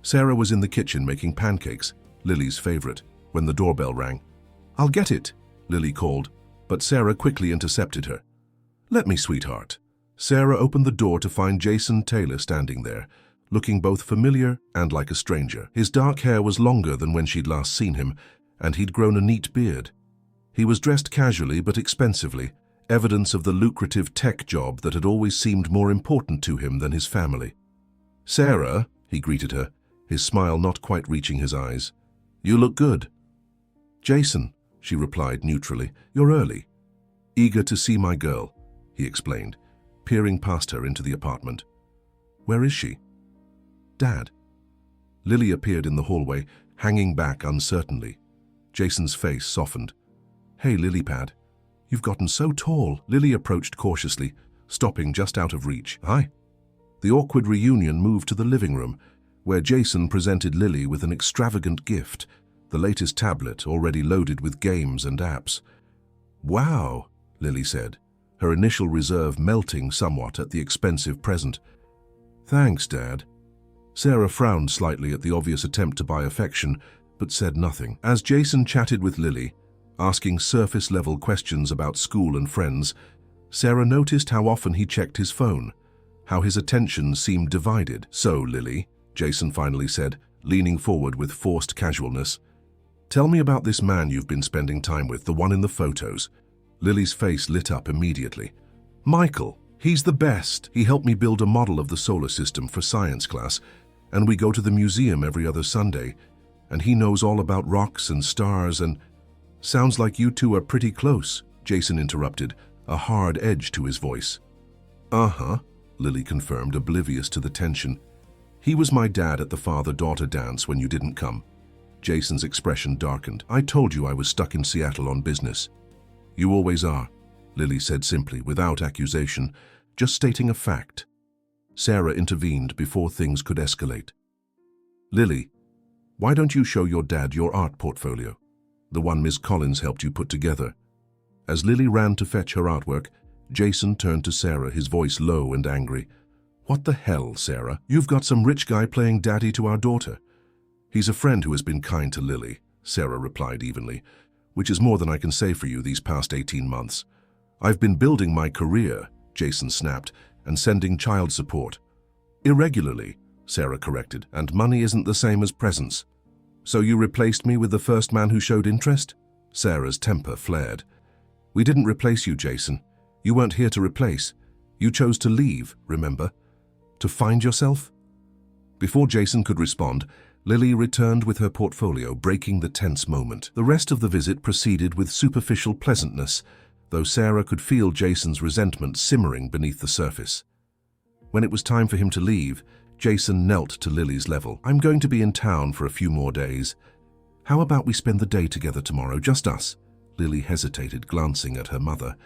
Sarah was in the kitchen making pancakes, Lily's favorite, when the doorbell rang. I'll get it, Lily called, but Sarah quickly intercepted her. Let me, sweetheart. Sarah opened the door to find Jason Taylor standing there, looking both familiar and like a stranger. His dark hair was longer than when she'd last seen him, and he'd grown a neat beard. He was dressed casually but expensively, evidence of the lucrative tech job that had always seemed more important to him than his family. Sarah, he greeted her, his smile not quite reaching his eyes. You look good. Jason, she replied neutrally, you're early. Eager to see my girl. he explained, peering past her into the apartment. Where is she? Dad. Lily appeared in the hallway, hanging back uncertainly. Jason's face softened. Hey, Lilypad. You've gotten so tall. Lily approached cautiously, stopping just out of reach. Hi. The awkward reunion moved to the living room, where Jason presented Lily with an extravagant gift, the latest tablet already loaded with games and apps. Wow, Lily said, her initial reserve melting somewhat at the expensive present. Thanks, Dad. Sarah frowned slightly at the obvious attempt to buy affection, but said nothing. As Jason chatted with Lily, asking surface-level questions about school and friends, Sarah noticed how often he checked his phone, how his attention seemed divided. So, Lily, Jason finally said, leaning forward with forced casualness, tell me about this man you've been spending time with, the one in the photos. Lily's face lit up immediately. Michael, he's the best. He helped me build a model of the solar system for science class, and we go to the museum every other Sunday, and he knows all about rocks and stars and... Sounds like you two are pretty close, Jason interrupted, a hard edge to his voice. Uh-huh, Lily confirmed, oblivious to the tension. He was my dad at the father-daughter dance when you didn't come. Jason's expression darkened. I told you I was stuck in Seattle on business. You always are, Lily said simply, without accusation, just stating a fact. Sarah intervened before things could escalate. Lily, why don't you show your dad your art portfolio? The one Ms. Collins helped you put together. As Lily ran to fetch her artwork, Jason turned to Sarah, his voice low and angry. What the hell, Sarah? You've got some rich guy playing daddy to our daughter. He's a friend who has been kind to Lily, Sarah replied evenly, which is more than I can say for you these past 18 months. I've been building my career, Jason snapped, and sending child support. Irregularly, Sarah corrected, and money isn't the same as presents. So you replaced me with the first man who showed interest? Sarah's temper flared. We didn't replace you, Jason. You weren't here to replace. You chose to leave, remember? To find yourself? Before Jason could respond, Lily returned with her portfolio, breaking the tense moment. The rest of the visit proceeded with superficial pleasantness, though Sarah could feel Jason's resentment simmering beneath the surface. When it was time for him to leave, Jason knelt to Lily's level. I'm going to be in town for a few more days. How about we spend the day together tomorrow, just us? Lily hesitated, glancing at her mother.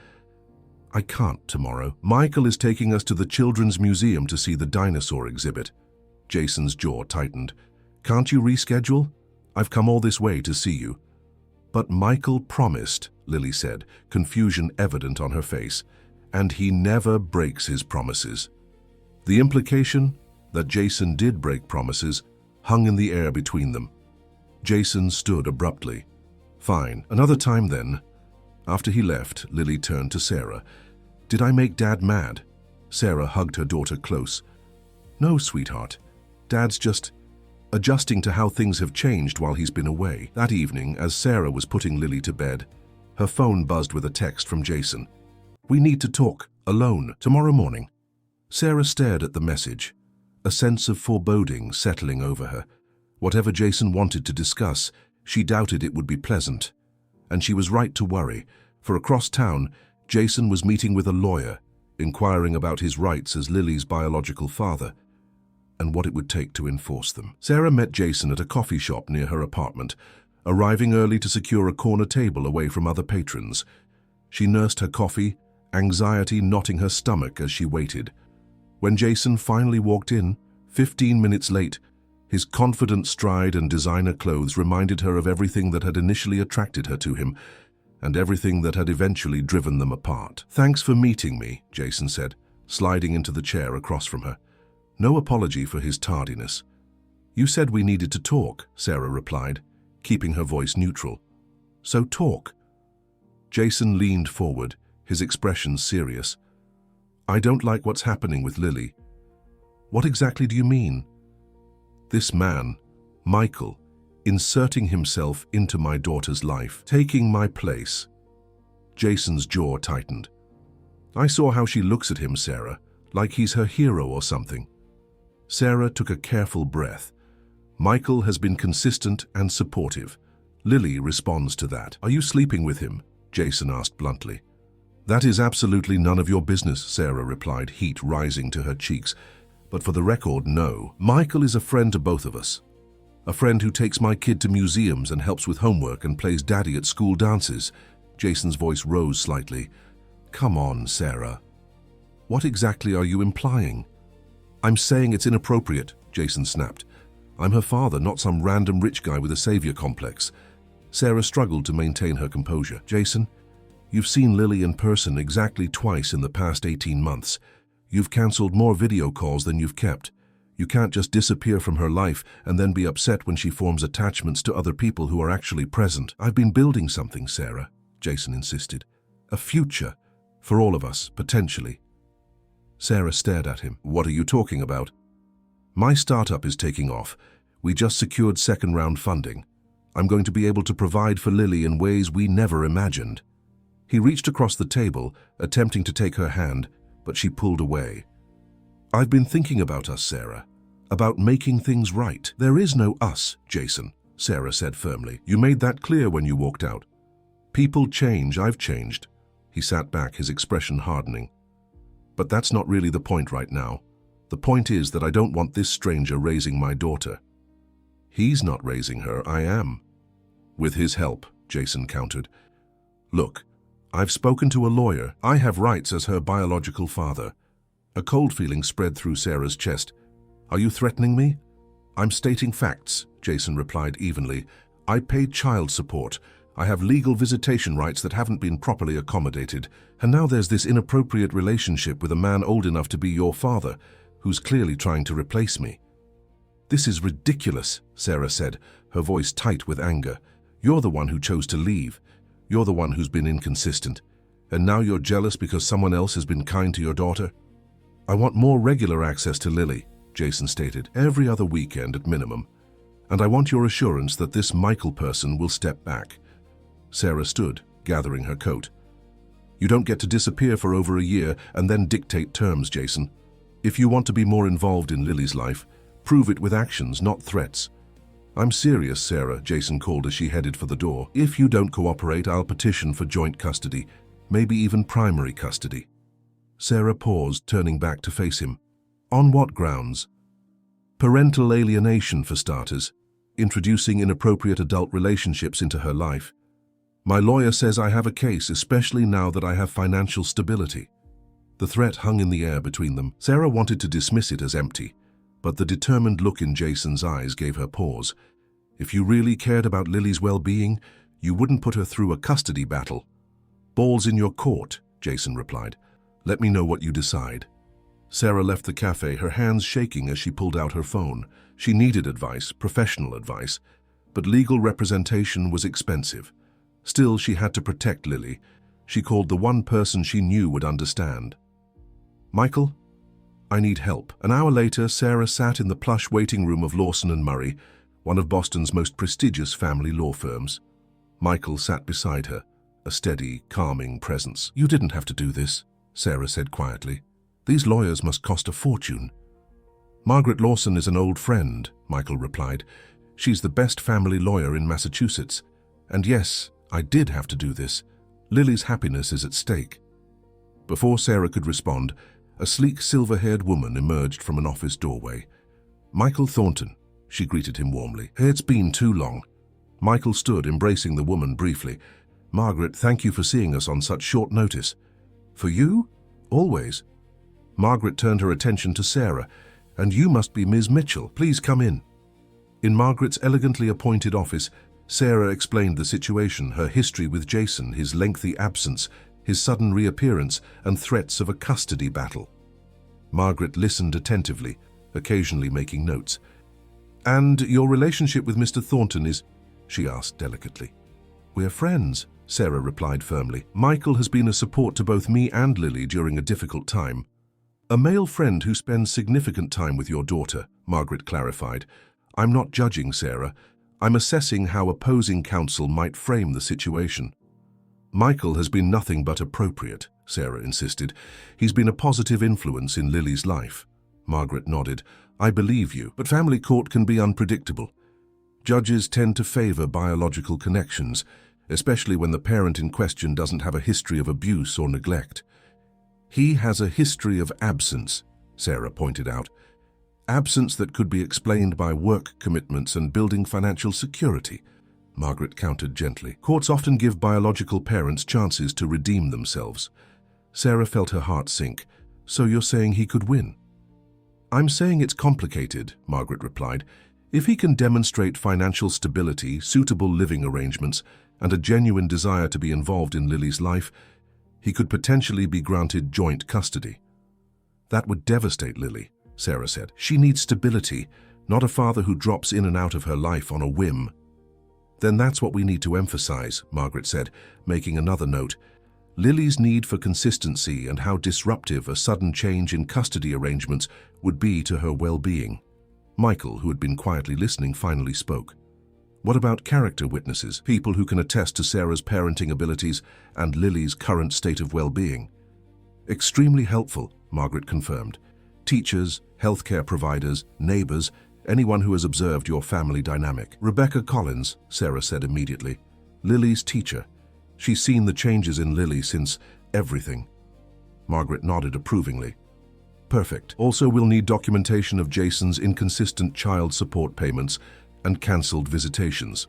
I can't tomorrow. Michael is taking us to the Children's Museum to see the dinosaur exhibit. Jason's jaw tightened. Can't you reschedule? I've come all this way to see you. But Michael promised, Lily said, confusion evident on her face, and he never breaks his promises. The implication that Jason did break promises hung in the air between them. Jason stood abruptly. Fine, another time then. After he left, Lily turned to Sarah. Did I make Dad mad? Sarah hugged her daughter close. No, sweetheart. Dad's just adjusting to how things have changed while he's been away. That evening, as Sarah was putting Lily to bed, her phone buzzed with a text from Jason. We need to talk, alone, tomorrow morning. Sarah stared at the message, a sense of foreboding settling over her. Whatever Jason wanted to discuss, she doubted it would be pleasant. And she was right to worry, for across town, Jason was meeting with a lawyer, inquiring about his rights as Lily's biological father, and what it would take to enforce them. Sarah met Jason at a coffee shop near her apartment, arriving early to secure a corner table away from other patrons. She nursed her coffee, anxiety knotting her stomach as she waited. When Jason finally walked in, 15 minutes late, his confident stride and designer clothes reminded her of everything that had initially attracted her to him, and everything that had eventually driven them apart. Thanks for meeting me, Jason said, sliding into the chair across from her. No apology for his tardiness. You said we needed to talk, Sarah replied, keeping her voice neutral. So talk. Jason leaned forward, his expression serious. I don't like what's happening with Lily. What exactly do you mean? This man, Michael, inserting himself into my daughter's life, taking my place. Jason's jaw tightened. I saw how she looks at him, Sarah, like he's her hero or something. Sarah took a careful breath. Michael has been consistent and supportive. Lily responds to that. Are you sleeping with him? Jason asked bluntly. That is absolutely none of your business, Sarah replied, heat rising to her cheeks. But for the record, no. Michael is a friend to both of us. A friend who takes my kid to museums and helps with homework and plays daddy at school dances. Jason's voice rose slightly. Come on, Sarah. What exactly are you implying? I'm saying it's inappropriate, Jason snapped. I'm her father, not some random rich guy with a savior complex. Sarah struggled to maintain her composure. Jason, you've seen Lily in person exactly twice in the past 18 months. You've cancelled more video calls than you've kept. You can't just disappear from her life and then be upset when she forms attachments to other people who are actually present. I've been building something, Sarah, Jason insisted. A future, for all of us, potentially. Sarah stared at him. What are you talking about? My startup is taking off. We just secured second-round funding. I'm going to be able to provide for Lily in ways we never imagined. He reached across the table, attempting to take her hand, but she pulled away. I've been thinking about us, Sarah. About making things right. There is no us, Jason, Sarah said firmly. You made that clear when you walked out. People change, I've changed. He sat back, his expression hardening. But that's not really the point right now. The point is that I don't want this stranger raising my daughter. He's not raising her, I am. With his help, Jason countered. Look, I've spoken to a lawyer. I have rights as her biological father. A cold feeling spread through Sarah's chest. Are you threatening me? I'm stating facts, Jason replied evenly. I paid child support. I have legal visitation rights that haven't been properly accommodated. And now there's this inappropriate relationship with a man old enough to be your father, who's clearly trying to replace me. This is ridiculous, Sarah said, her voice tight with anger. You're the one who chose to leave. You're the one who's been inconsistent. And now you're jealous because someone else has been kind to your daughter? I want more regular access to Lily, Jason stated, every other weekend at minimum. And I want your assurance that this Michael person will step back. Sarah stood, gathering her coat. You don't get to disappear for over a year and then dictate terms, Jason. If you want to be more involved in Lily's life, prove it with actions, not threats. I'm serious, Sarah, Jason called as she headed for the door. If you don't cooperate, I'll petition for joint custody, maybe even primary custody. Sarah paused, turning back to face him. On what grounds? Parental alienation, for starters. Introducing inappropriate adult relationships into her life. My lawyer says I have a case, especially now that I have financial stability. The threat hung in the air between them. Sarah wanted to dismiss it as empty, but the determined look in Jason's eyes gave her pause. If you really cared about Lily's well-being, you wouldn't put her through a custody battle. Ball's in your court, Jason replied. Let me know what you decide. Sarah left the cafe, her hands shaking as she pulled out her phone. She needed advice, professional advice, but legal representation was expensive. Still, she had to protect Lily. She called the one person she knew would understand. Michael, I need help. An hour later, Sarah sat in the plush waiting room of Lawson & Murray, one of Boston's most prestigious family law firms. Michael sat beside her, a steady, calming presence. You didn't have to do this, Sarah said quietly. These lawyers must cost a fortune. Margaret Lawson is an old friend, Michael replied. She's the best family lawyer in Massachusetts. And yes, I did have to do this. Lily's happiness is at stake. Before Sarah could respond, a sleek silver-haired woman emerged from an office doorway. Michael Thornton, she greeted him warmly. It's been too long. Michael stood, embracing the woman briefly. Margaret, thank you for seeing us on such short notice. For you? Always. Margaret turned her attention to Sarah. And you must be Ms. Mitchell. Please come in. In Margaret's elegantly appointed office, Sarah explained the situation, her history with Jason, his lengthy absence, his sudden reappearance, and threats of a custody battle. Margaret listened attentively, occasionally making notes. And your relationship with Mr. Thornton is, she asked delicately. We're friends, Sarah replied firmly. Michael has been a support to both me and Lily during a difficult time. A male friend who spends significant time with your daughter, Margaret clarified. I'm not judging Sarah. I'm assessing how opposing counsel might frame the situation. Michael has been nothing but appropriate, Sarah insisted. He's been a positive influence in Lily's life. Margaret nodded. I believe you, but family court can be unpredictable. Judges tend to favor biological connections, especially when the parent in question doesn't have a history of abuse or neglect. He has a history of absence, Sarah pointed out. Absence that could be explained by work commitments and building financial security, Margaret countered gently. Courts often give biological parents chances to redeem themselves. Sarah felt her heart sink. So you're saying he could win? I'm saying it's complicated, Margaret replied. If he can demonstrate financial stability, suitable living arrangements, and a genuine desire to be involved in Lily's life, he could potentially be granted joint custody. That would devastate Lily, Sarah said. She needs stability, not a father who drops in and out of her life on a whim. Then that's what we need to emphasize, Margaret said, making another note. Lily's need for consistency and how disruptive a sudden change in custody arrangements would be to her well-being. Michael, who had been quietly listening, finally spoke. What about character witnesses, people who can attest to Sarah's parenting abilities and Lily's current state of well-being? Extremely helpful, Margaret confirmed. Teachers, healthcare providers, neighbors, anyone who has observed your family dynamic. Rebecca Collins, Sarah said immediately. Lily's teacher. She's seen the changes in Lily since everything. Margaret nodded approvingly. Perfect. Also, we'll need documentation of Jason's inconsistent child support payments and cancelled visitations.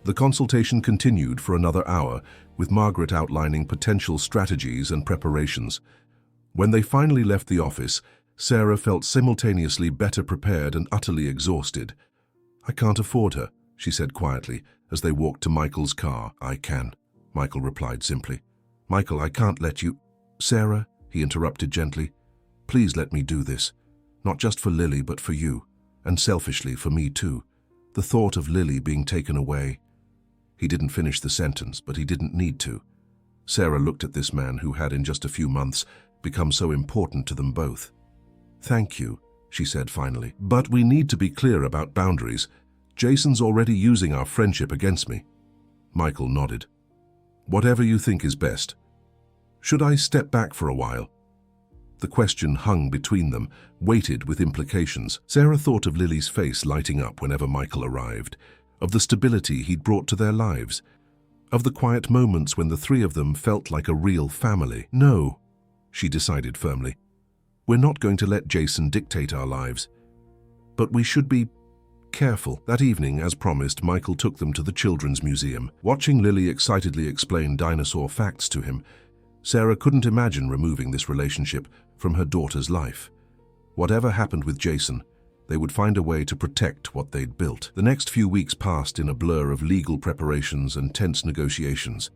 The consultation continued for another hour, with Margaret outlining potential strategies and preparations. When they finally left the office, Sarah felt simultaneously better prepared and utterly exhausted. I can't afford her, she said quietly as they walked to Michael's car. I can, Michael replied simply. Michael, I can't let you... Sarah, he interrupted gently. Please let me do this. Not just for Lily, but for you. And selfishly for me too. The thought of Lily being taken away. He didn't finish the sentence, but he didn't need to. Sarah looked at this man who had in just a few months become so important to them both. Thank you, she said finally. But we need to be clear about boundaries. Jason's already using our friendship against me. Michael nodded. Whatever you think is best. Should I step back for a while? The question hung between them, weighted with implications. Sarah thought of Lily's face lighting up whenever Michael arrived, of the stability he'd brought to their lives, of the quiet moments when the three of them felt like a real family. No, she decided firmly. We're not going to let Jason dictate our lives. But we should be careful. That evening, as promised, Michael took them to the Children's Museum. Watching Lily excitedly explain dinosaur facts to him, Sarah couldn't imagine removing this relationship from her daughter's life. Whatever happened with Jason, they would find a way to protect what they'd built. The next few weeks passed in a blur of legal preparations and tense negotiations.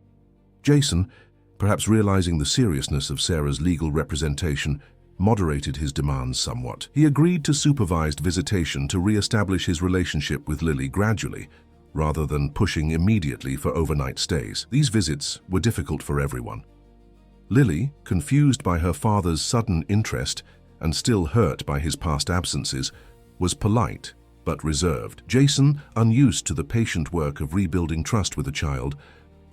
Jason, perhaps realizing the seriousness of Sarah's legal representation, moderated his demands somewhat. He agreed to supervised visitation to re-establish his relationship with Lily gradually, rather than pushing immediately for overnight stays. These visits were difficult for everyone. Lily, confused by her father's sudden interest and still hurt by his past absences, was polite but reserved. Jason, unused to the patient work of rebuilding trust with a child,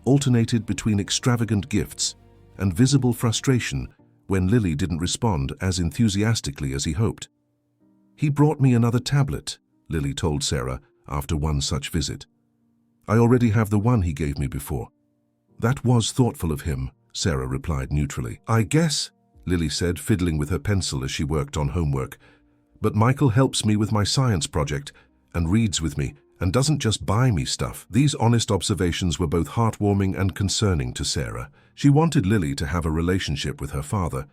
alternated between extravagant gifts and visible frustration when Lily didn't respond as enthusiastically as he hoped. He brought me another tablet, Lily told Sarah after one such visit. I already have the one he gave me before. That was thoughtful of him, Sarah replied neutrally. I guess, Lily said, fiddling with her pencil as she worked on homework. But Michael helps me with my science project and reads with me and doesn't just buy me stuff. These honest observations were both heartwarming and concerning to Sarah. She wanted Lily to have a relationship with her father,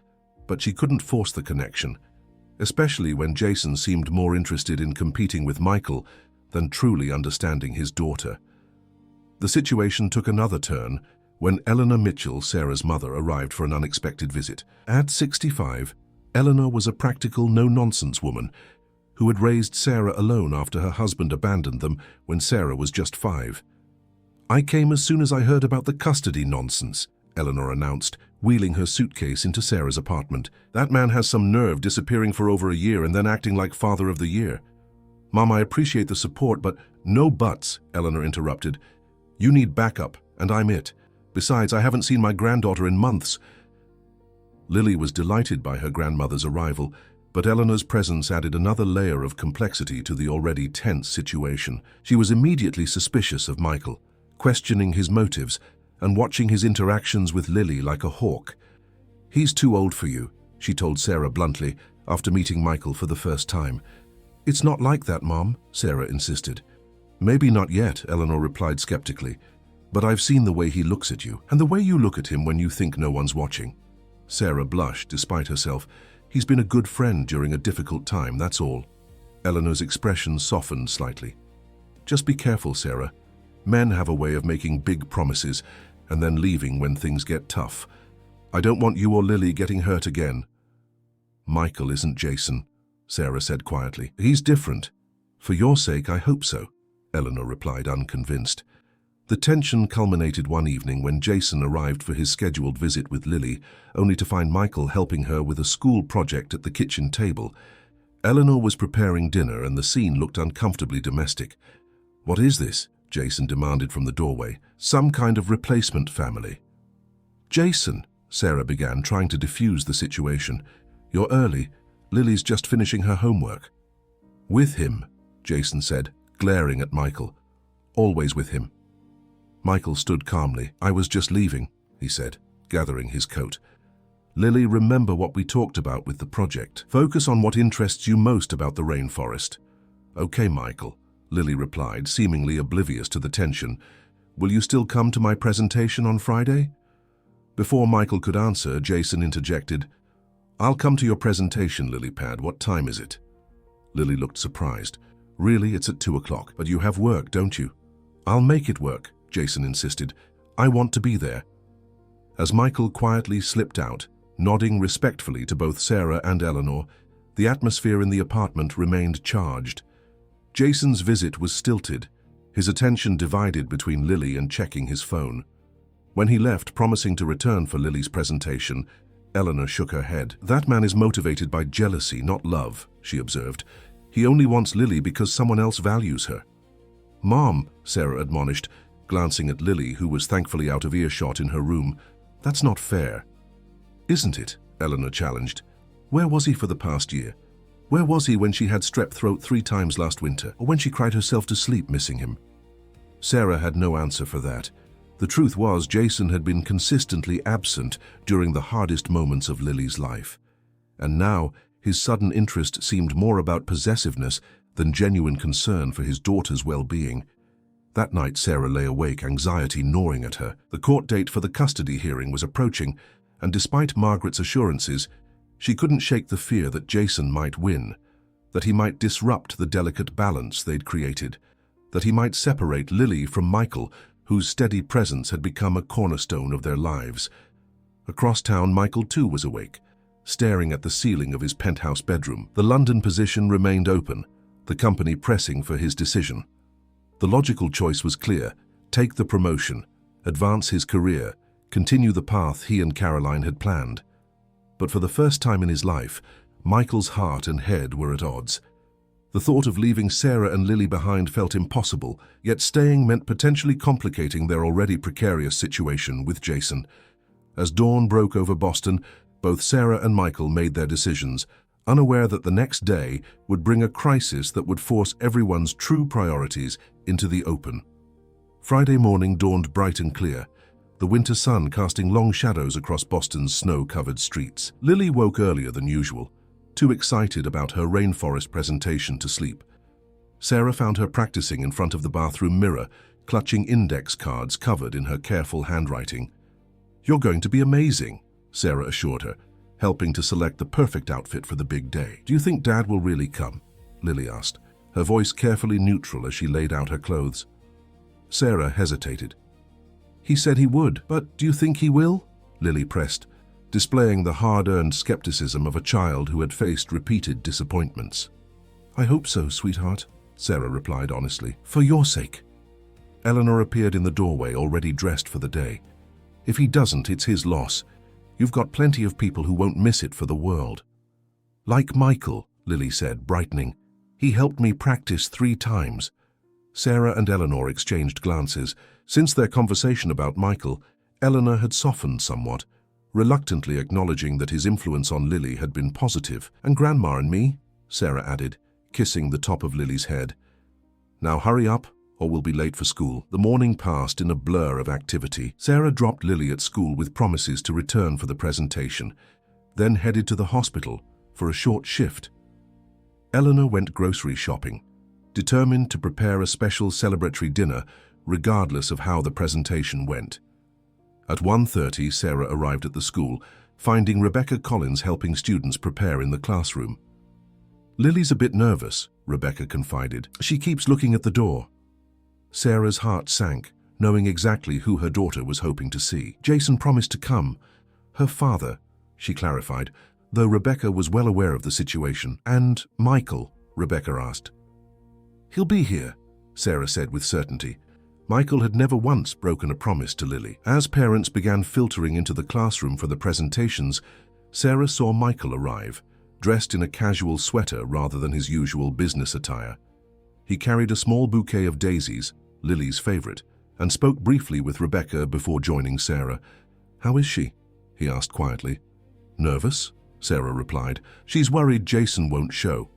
but she couldn't force the connection, especially when Jason seemed more interested in competing with Michael than truly understanding his daughter. The situation took another turn when Eleanor Mitchell, Sarah's mother, arrived for an unexpected visit. At 65, Eleanor was a practical, no-nonsense woman who had raised Sarah alone after her husband abandoned them when Sarah was just 5. I came as soon as I heard about the custody nonsense, Eleanor announced, wheeling her suitcase into Sarah's apartment. That man has some nerve disappearing for over a year and then acting like father of the year. Mom, I appreciate the support, but no buts, Eleanor interrupted. You need backup, and I'm it. Besides, I haven't seen my granddaughter in months. Lily was delighted by her grandmother's arrival, but Eleanor's presence added another layer of complexity to the already tense situation. She was immediately suspicious of Michael, questioning his motives and watching his interactions with Lily like a hawk. "He's too old for you," she told Sarah bluntly after meeting Michael for the first time. "It's not like that, Mom," Sarah insisted. "Maybe not yet," Eleanor replied skeptically, "but I've seen the way he looks at you, and the way you look at him when you think no one's watching." Sarah blushed despite herself. "He's been a good friend during a difficult time, that's all." Eleanor's expression softened slightly. "Just be careful, Sarah. Men have a way of making big promises and then leaving when things get tough. I don't want you or Lily getting hurt again." "Michael isn't Jason," Sarah said quietly. "He's different. For your sake, I hope so," Eleanor replied, unconvinced. The tension culminated one evening when Jason arrived for his scheduled visit with Lily, only to find Michael helping her with a school project at the kitchen table. Eleanor was preparing dinner and the scene looked uncomfortably domestic. "What is this?" Jason demanded from the doorway. "Some kind of replacement family." "Jason," Sarah began, trying to defuse the situation. "You're early. Lily's just finishing her homework." "With him," Jason said, glaring at Michael. "Always with him." Michael stood calmly. "I was just leaving," he said, gathering his coat. "Lily, remember what we talked about with the project. Focus on what interests you most about the rainforest." "Okay, Michael," Lily replied, seemingly oblivious to the tension. "Will you still come to my presentation on Friday?" Before Michael could answer, Jason interjected, "I'll come to your presentation, Lilypad. What time is it?" Lily looked surprised. "Really, it's at 2 o'clock, but you have work, don't you?" "I'll make it work," Jason insisted. "I want to be there." As Michael quietly slipped out, nodding respectfully to both Sarah and Eleanor, the atmosphere in the apartment remained charged. Jason's visit was stilted, his attention divided between Lily and checking his phone. When he left, promising to return for Lily's presentation, Eleanor shook her head. "That man is motivated by jealousy, not love," she observed. "He only wants Lily because someone else values her." "Mom," Sarah admonished, glancing at Lily, who was thankfully out of earshot in her room, "that's not fair." "Isn't it?" Eleanor challenged. "Where was he for the past year? Where was he when she had strep throat 3 times last winter, or when she cried herself to sleep missing him?" Sarah had no answer for that. The truth was, Jason had been consistently absent during the hardest moments of Lily's life. And now, his sudden interest seemed more about possessiveness than genuine concern for his daughter's well-being. That night, Sarah lay awake, anxiety gnawing at her. The court date for the custody hearing was approaching, and despite Margaret's assurances, she couldn't shake the fear that Jason might win, that he might disrupt the delicate balance they'd created, that he might separate Lily from Michael, whose steady presence had become a cornerstone of their lives. Across town, Michael too was awake, staring at the ceiling of his penthouse bedroom. The London position remained open, the company pressing for his decision. The logical choice was clear: take the promotion, advance his career, continue the path he and Caroline had planned. But for the first time in his life, Michael's heart and head were at odds. The thought of leaving Sarah and Lily behind felt impossible, yet staying meant potentially complicating their already precarious situation with Jason. As dawn broke over Boston, both Sarah and Michael made their decisions, unaware that the next day would bring a crisis that would force everyone's true priorities into the open. Friday morning dawned bright and clear, the winter sun casting long shadows across Boston's snow-covered streets. Lily woke earlier than usual, too excited about her rainforest presentation to sleep. Sarah found her practicing in front of the bathroom mirror, clutching index cards covered in her careful handwriting. "You're going to be amazing," Sarah assured her, helping to select the perfect outfit for the big day. "Do you think Dad will really come?" Lily asked, her voice carefully neutral as she laid out her clothes. Sarah hesitated. "He said he would, but do you think he will?" Lily pressed, displaying the hard-earned skepticism of a child who had faced repeated disappointments. "I hope so, sweetheart," Sarah replied honestly. "For your sake." Eleanor appeared in the doorway, already dressed for the day. "If he doesn't, it's his loss. You've got plenty of people who won't miss it for the world." "Like Michael," Lily said, brightening. "He helped me practice 3 times. Sarah and Eleanor exchanged glances. Since their conversation about Michael, Eleanor had softened somewhat, reluctantly acknowledging that his influence on Lily had been positive. "And Grandma and me," Sarah added, kissing the top of Lily's head. "Now hurry up," or we'll be late for school." The morning passed in a blur of activity. Sarah dropped Lily at school with promises to return for the presentation, then headed to the hospital for a short shift. Eleanor went grocery shopping, determined to prepare a special celebratory dinner regardless of how the presentation went. At 1:30, Sarah arrived at the school, finding Rebecca Collins helping students prepare in the classroom. "Lily's a bit nervous," Rebecca confided. "She keeps looking at the door." Sarah's heart sank, knowing exactly who her daughter was hoping to see. "Jason promised to come. Her father," she clarified, though Rebecca was well aware of the situation. "And Michael?" Rebecca asked. "He'll be here," Sarah said with certainty. Michael had never once broken a promise to Lily. As parents began filtering into the classroom for the presentations, Sarah saw Michael arrive, dressed in a casual sweater rather than his usual business attire. He carried a small bouquet of daisies, Lily's favorite, and spoke briefly with Rebecca before joining Sarah. "How is she?" he asked quietly. "Nervous?" Sarah replied. "She's worried Jason won't show."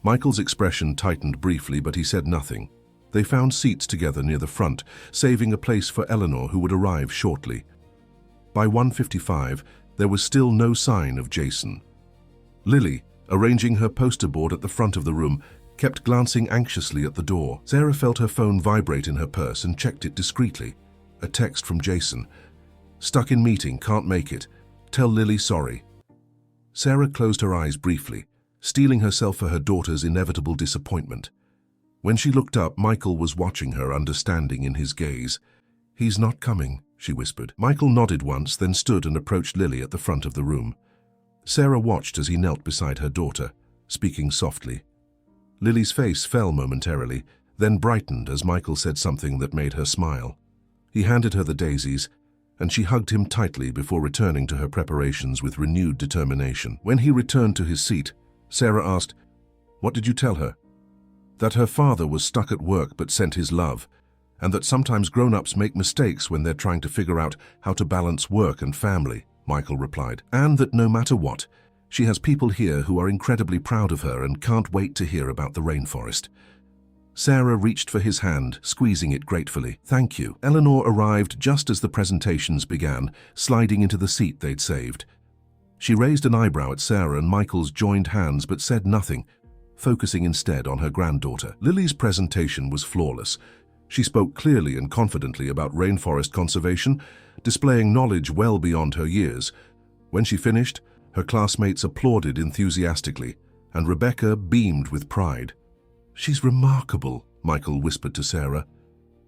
Michael's expression tightened briefly, but he said nothing. They found seats together near the front, saving a place for Eleanor, who would arrive shortly. By 1:55, there was still no sign of Jason. Lily, arranging her poster board at the front of the room, kept glancing anxiously at the door. Sarah felt her phone vibrate in her purse and checked it discreetly. A text from Jason. "Stuck in meeting, can't make it. Tell Lily sorry." Sarah closed her eyes briefly, steeling herself for her daughter's inevitable disappointment. When she looked up, Michael was watching her, understanding in his gaze. "He's not coming," she whispered. Michael nodded once, then stood and approached Lily at the front of the room. Sarah watched as he knelt beside her daughter, speaking softly. Lily's face fell momentarily, then brightened as Michael said something that made her smile. He handed her the daisies, and she hugged him tightly before returning to her preparations with renewed determination. When he returned to his seat, Sarah asked, "What did you tell her?" "That her father was stuck at work but sent his love, and that sometimes grown-ups make mistakes when they're trying to figure out how to balance work and family," Michael replied. "And that no matter what, she has people here who are incredibly proud of her and can't wait to hear about the rainforest." Sarah reached for his hand, squeezing it gratefully. "Thank you." Eleanor arrived just as the presentations began, sliding into the seat they'd saved. She raised an eyebrow at Sarah and Michael's joined hands but said nothing, focusing instead on her granddaughter. Lily's presentation was flawless. She spoke clearly and confidently about rainforest conservation, displaying knowledge well beyond her years. When she finished, her classmates applauded enthusiastically, and Rebecca beamed with pride. "She's remarkable," Michael whispered to Sarah.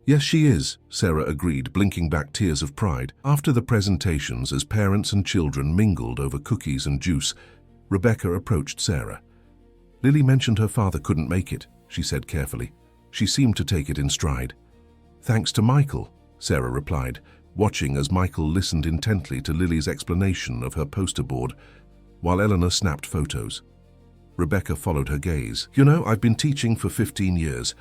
"Yes, she is," Sarah agreed, blinking back tears of pride. After the presentations, as parents and children mingled over cookies and juice, Rebecca approached Sarah. "Lily mentioned her father couldn't make it," she said carefully. She seemed to take it in stride. "Thanks to Michael," Sarah replied, watching as Michael listened intently to Lily's explanation of her poster board, while Eleanor snapped photos. Rebecca followed her gaze. "You know, I've been teaching for 15 years.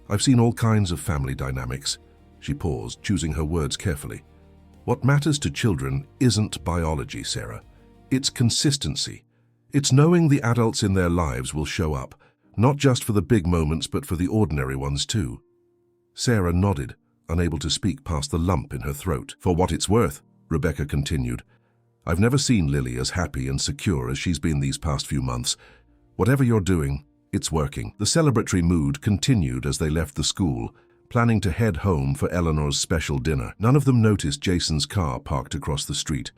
I've seen all kinds of family dynamics." She paused, choosing her words carefully. "What matters to children isn't biology, Sarah. It's consistency. It's knowing the adults in their lives will show up, not just for the big moments but for the ordinary ones too." Sarah nodded, unable to speak past the lump in her throat. "For what it's worth," Rebecca continued, "I've never seen Lily as happy and secure as she's been these past few months. Whatever you're doing, it's working." The celebratory mood continued as they left the school, planning to head home for Eleanor's special dinner. None of them noticed Jason's car parked across the street,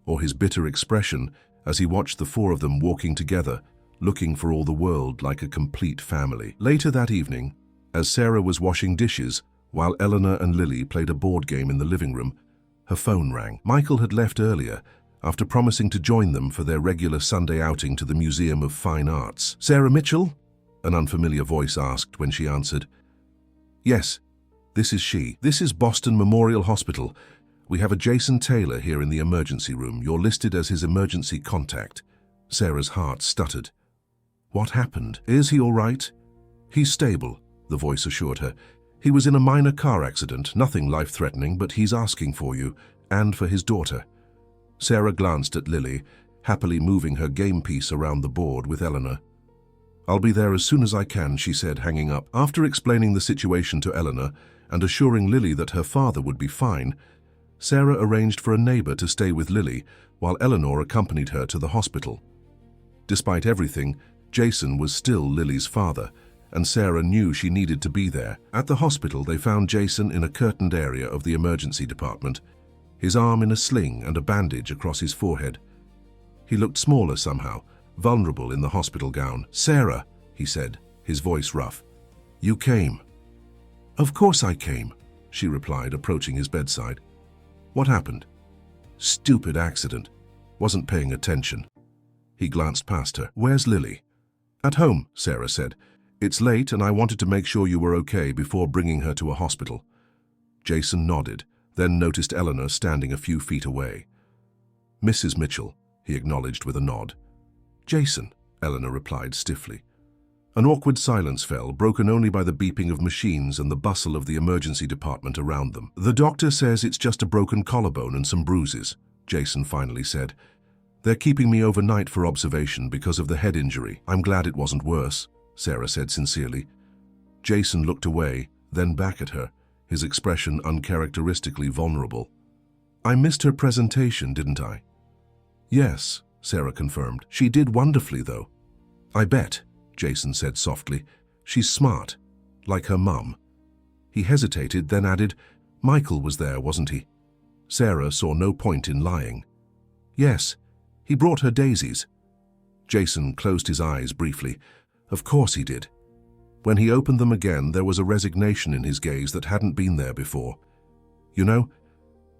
or his bitter expression as he watched the four of them walking together, looking for all the world like a complete family. Later that evening, as Sarah was washing dishes, while Eleanor and Lily played a board game in the living room, her phone rang. Michael had left earlier, after promising to join them for their regular Sunday outing to the Museum of Fine Arts. "Sarah Mitchell?" an unfamiliar voice asked when she answered. "Yes, this is she. This is Boston Memorial Hospital. We have a Jason Taylor here in the emergency room. You're listed as his emergency contact." Sarah's heart stuttered. "What happened? Is he all right?" "He's stable," the voice assured her. "He was in a minor car accident, nothing life-threatening, but he's asking for you, and for his daughter." Sarah glanced at Lily, happily moving her game piece around the board with Eleanor. I'll be there as soon as I can, she said, hanging up. After explaining the situation to Eleanor and assuring Lily that her father would be fine, Sarah arranged for a neighbor to stay with Lily while Eleanor accompanied her to the hospital. Despite everything, Jason was still Lily's father, and Sarah knew she needed to be there. At the hospital, they found Jason in a curtained area of the emergency department, his arm in a sling and a bandage across his forehead. He looked smaller somehow, vulnerable in the hospital gown. "Sarah," he said, his voice rough. "You came." "Of course I came," she replied, approaching his bedside. "What happened?" "Stupid accident. Wasn't paying attention." He glanced past her. "Where's Lily?" "At home," Sarah said. "It's late and I wanted to make sure you were okay before bringing her to a hospital." Jason nodded, then noticed Eleanor standing a few feet away. "Mrs. Mitchell," he acknowledged with a nod. "Jason," Eleanor replied stiffly. An awkward silence fell, broken only by the beeping of machines and the bustle of the emergency department around them. "The doctor says it's just a broken collarbone and some bruises," Jason finally said. "They're keeping me overnight for observation because of the head injury. I'm glad it wasn't worse," Sarah said sincerely. Jason looked away, then back at her, his expression uncharacteristically vulnerable. "I missed her presentation, didn't I?" "Yes," Sarah confirmed. "She did wonderfully, though." "I bet," Jason said softly. "She's smart, like her mum." He hesitated, then added, "Michael was there, wasn't he?" Sarah saw no point in lying. "Yes, he brought her daisies." Jason closed his eyes briefly. Of course he did. When he opened them again, there was a resignation in his gaze that hadn't been there before. "You know,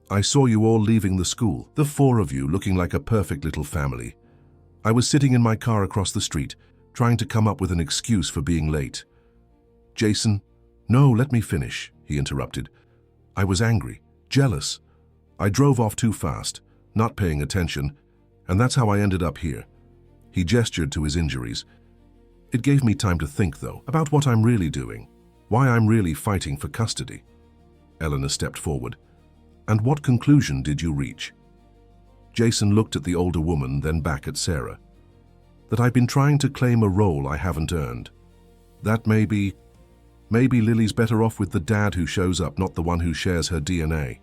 I saw you all leaving the school, the four of you looking like a perfect little family. I was sitting in my car across the street, trying to come up with an excuse for being late." "Jason, no, let me finish," he interrupted. "I was angry, jealous. I drove off too fast, not paying attention, and that's how I ended up here." He gestured to his injuries. "It gave me time to think, though, about what I'm really doing, why I'm really fighting for custody." Eleanor stepped forward. "And what conclusion did you reach?" Jason looked at the older woman, then back at Sarah. "That I've been trying to claim a role I haven't earned. That maybe Lily's better off with the dad who shows up, not the one who shares her DNA."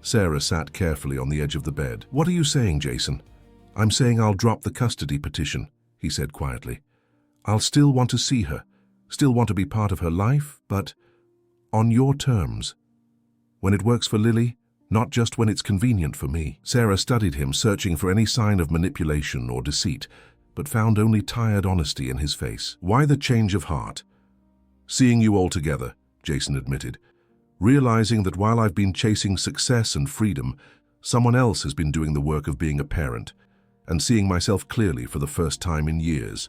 Sarah sat carefully on the edge of the bed. "What are you saying, Jason?" "I'm saying I'll drop the custody petition," he said quietly. "I'll still want to see her, still want to be part of her life, but on your terms. When it works for Lily, not just when it's convenient for me." Sarah studied him, searching for any sign of manipulation or deceit, but found only tired honesty in his face. "Why the change of heart?" "Seeing you all together," Jason admitted. "Realizing that while I've been chasing success and freedom, someone else has been doing the work of being a parent, and seeing myself clearly for the first time in years."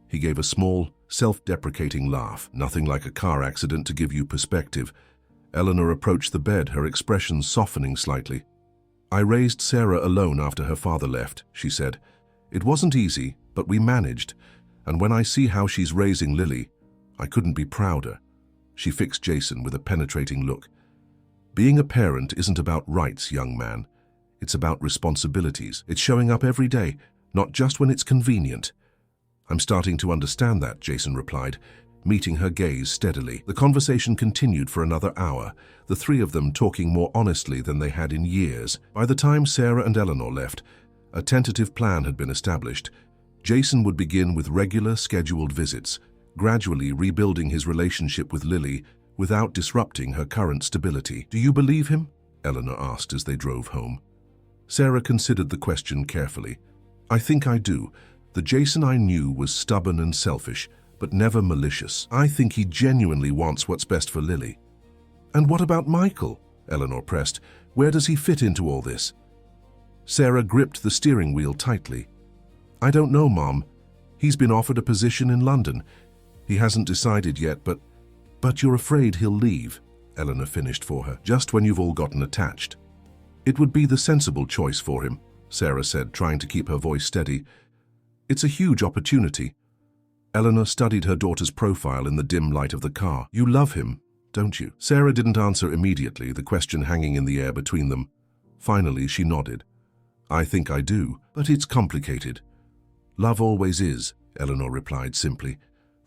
He gave a small, self-deprecating laugh. "Nothing like a car accident to give you perspective." Eleanor approached the bed, her expression softening slightly. "I raised Sarah alone after her father left," she said. "It wasn't easy, but we managed, and when I see how she's raising Lily, I couldn't be prouder." She fixed Jason with a penetrating look. "Being a parent isn't about rights, young man. It's about responsibilities. It's showing up every day, not just when it's convenient." "I'm starting to understand that," Jason replied, meeting her gaze steadily. The conversation continued for another hour, the three of them talking more honestly than they had in years. By the time Sarah and Eleanor left, a tentative plan had been established. Jason would begin with regular, scheduled visits, gradually rebuilding his relationship with Lily without disrupting her current stability. "Do you believe him?" Eleanor asked as they drove home. Sarah considered the question carefully. "I think I do. The Jason I knew was stubborn and selfish, but never malicious. I think he genuinely wants what's best for Lily." "And what about Michael?" Eleanor pressed. "Where does he fit into all this?" Sarah gripped the steering wheel tightly. "I don't know, Mom. He's been offered a position in London. He hasn't decided yet, but you're afraid he'll leave," Eleanor finished for her, "just when you've all gotten attached." "It would be the sensible choice for him," Sarah said, trying to keep her voice steady. "It's a huge opportunity." Eleanor studied her daughter's profile in the dim light of the car. "You love him, don't you?" Sarah didn't answer immediately, the question hanging in the air between them. Finally, she nodded. "I think I do, but it's complicated." "Love always is," Eleanor replied simply.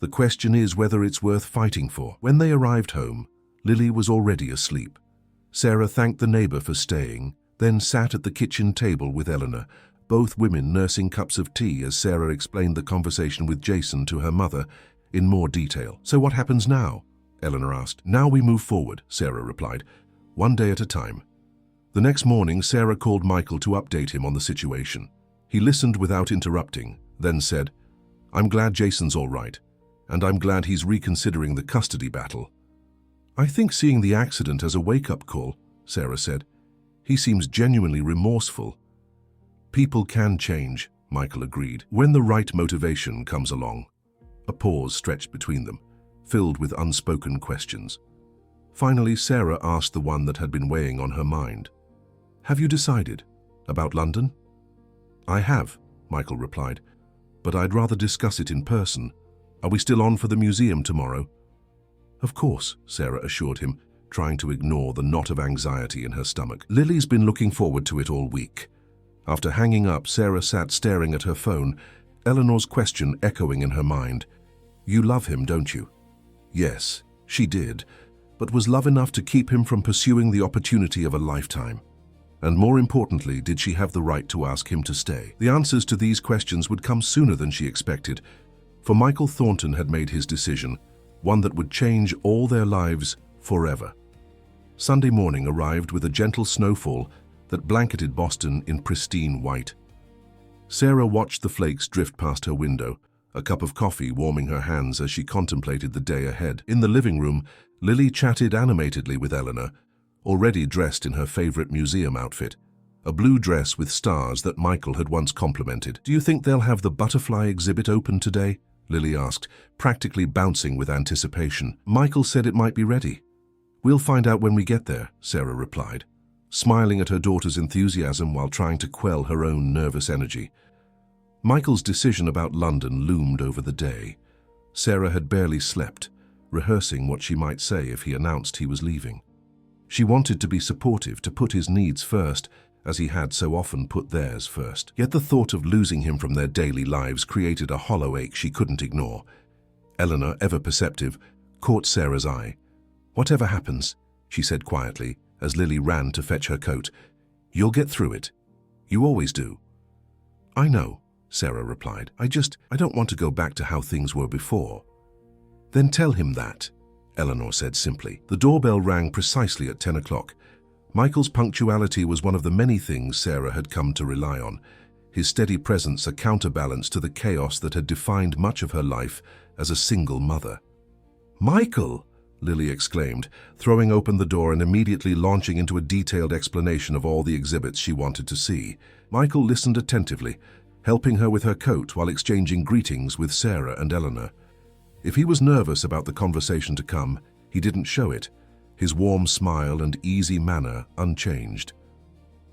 "The question is whether it's worth fighting for." When they arrived home, Lily was already asleep. Sarah thanked the neighbor for staying, then sat at the kitchen table with Eleanor, both women nursing cups of tea as Sarah explained the conversation with Jason to her mother in more detail. "So what happens now?" Eleanor asked. "Now we move forward," Sarah replied, "one day at a time." The next morning, Sarah called Michael to update him on the situation. He listened without interrupting, then said, "I'm glad Jason's all right, and I'm glad he's reconsidering the custody battle." "I think seeing the accident as a wake-up call," Sarah said. "He seems genuinely remorseful." "People can change," Michael agreed, "when the right motivation comes along." A pause stretched between them, filled with unspoken questions. Finally, Sarah asked the one that had been weighing on her mind. "Have you decided about London?" "I have," Michael replied, "but I'd rather discuss it in person. Are we still on for the museum tomorrow?" "Of course," Sarah assured him, trying to ignore the knot of anxiety in her stomach. "Lily's been looking forward to it all week." After hanging up, Sarah sat staring at her phone, Eleanor's question echoing in her mind. "You love him, don't you?" Yes, she did, but was love enough to keep him from pursuing the opportunity of a lifetime? And more importantly, did she have the right to ask him to stay? The answers to these questions would come sooner than she expected, for Michael Thornton had made his decision, one that would change all their lives forever. Sunday morning arrived with a gentle snowfall that blanketed Boston in pristine white. Sarah watched the flakes drift past her window, a cup of coffee warming her hands as she contemplated the day ahead. In the living room, Lily chatted animatedly with Eleanor, already dressed in her favorite museum outfit, a blue dress with stars that Michael had once complimented. "Do you think they'll have the butterfly exhibit open today?" Lily asked, practically bouncing with anticipation. "Michael said it might be ready." "We'll find out when we get there," Sarah replied, smiling at her daughter's enthusiasm while trying to quell her own nervous energy. Michael's decision about London loomed over the day. Sarah had barely slept, rehearsing what she might say if he announced he was leaving. She wanted to be supportive, to put his needs first, as he had so often put theirs first. Yet the thought of losing him from their daily lives created a hollow ache she couldn't ignore. Eleanor, ever perceptive, caught Sarah's eye. "Whatever happens," she said quietly, as Lily ran to fetch her coat, "you'll get through it. You always do." "I know," Sarah replied. I don't want to go back to how things were before." "Then tell him that," Eleanor said simply. The doorbell rang precisely at 10 o'clock. Michael's punctuality was one of the many things Sarah had come to rely on, his steady presence a counterbalance to the chaos that had defined much of her life as a single mother. "Michael!" Lily exclaimed, throwing open the door and immediately launching into a detailed explanation of all the exhibits she wanted to see. Michael listened attentively, helping her with her coat while exchanging greetings with Sarah and Eleanor. If he was nervous about the conversation to come, he didn't show it, his warm smile and easy manner unchanged.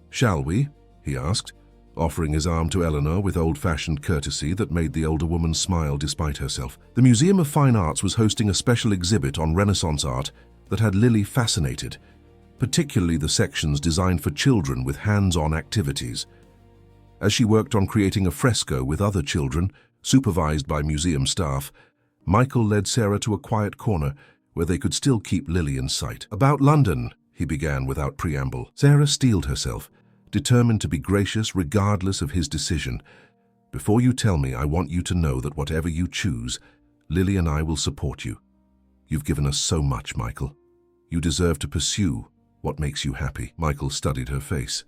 "Shall we?" he asked, offering his arm to Eleanor with old-fashioned courtesy that made the older woman smile despite herself. The Museum of Fine Arts was hosting a special exhibit on Renaissance art that had Lily fascinated, particularly the sections designed for children with hands-on activities. As she worked on creating a fresco with other children, supervised by museum staff, Michael led Sarah to a quiet corner where they could still keep Lily in sight. "About London," he began without preamble. Sarah steeled herself, determined to be gracious regardless of his decision. "Before you tell me, I want you to know that whatever you choose, Lily and I will support you. You've given us so much, Michael. You deserve to pursue what makes you happy." Michael studied her face.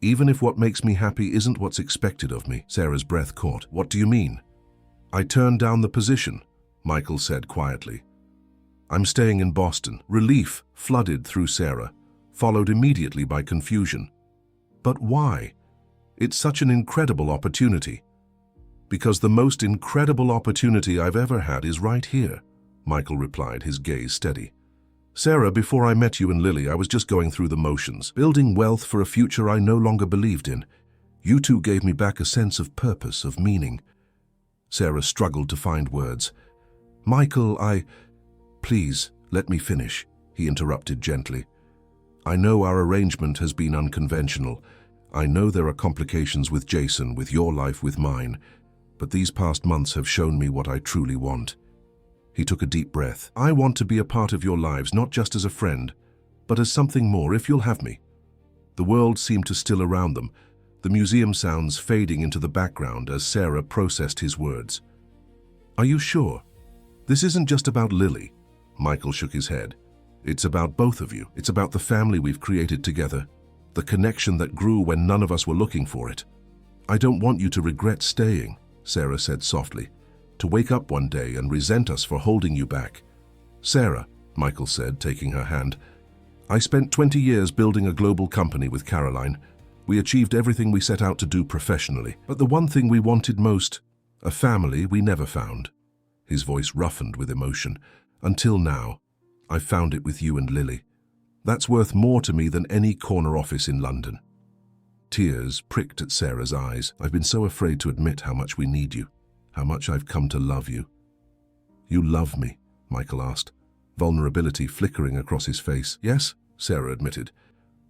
"Even if what makes me happy isn't what's expected of me." Sarah's breath caught. "What do you mean?" "I turned down the position," Michael said quietly. "I'm staying in Boston." Relief flooded through Sarah, followed immediately by confusion. "But why? It's such an incredible opportunity." "Because the most incredible opportunity I've ever had is right here," Michael replied, his gaze steady. "Sarah, before I met you and Lily, I was just going through the motions, building wealth for a future I no longer believed in. You two gave me back a sense of purpose, of meaning." Sarah struggled to find words. "Michael, Please, let me finish," he interrupted gently. "I know our arrangement has been unconventional. I know there are complications with Jason, with your life, with mine. but these past months have shown me what I truly want." He took a deep breath. "I want to be a part of your lives, not just as a friend, but as something more, if you'll have me." The world seemed to still around them, the museum sounds fading into the background as Sarah processed his words. "Are you sure? This isn't just about Lily." Michael shook his head. "It's about both of you. It's about the family we've created together, the connection that grew when none of us were looking for it. I don't want you to regret staying," Sarah said softly, "to wake up one day and resent us for holding you back." "Sarah," Michael said, taking her hand, "I spent 20 years building a global company with Caroline. We achieved everything we set out to do professionally. But the one thing we wanted most, a family, we never found." His voice roughened with emotion. "Until now, I've found it with you and Lily. That's worth more to me than any corner office in London." Tears pricked at Sarah's eyes. "I've been so afraid to admit how much we need you, how much I've come to love you." "You love me?" Michael asked, vulnerability flickering across his face. "Yes," Sarah admitted.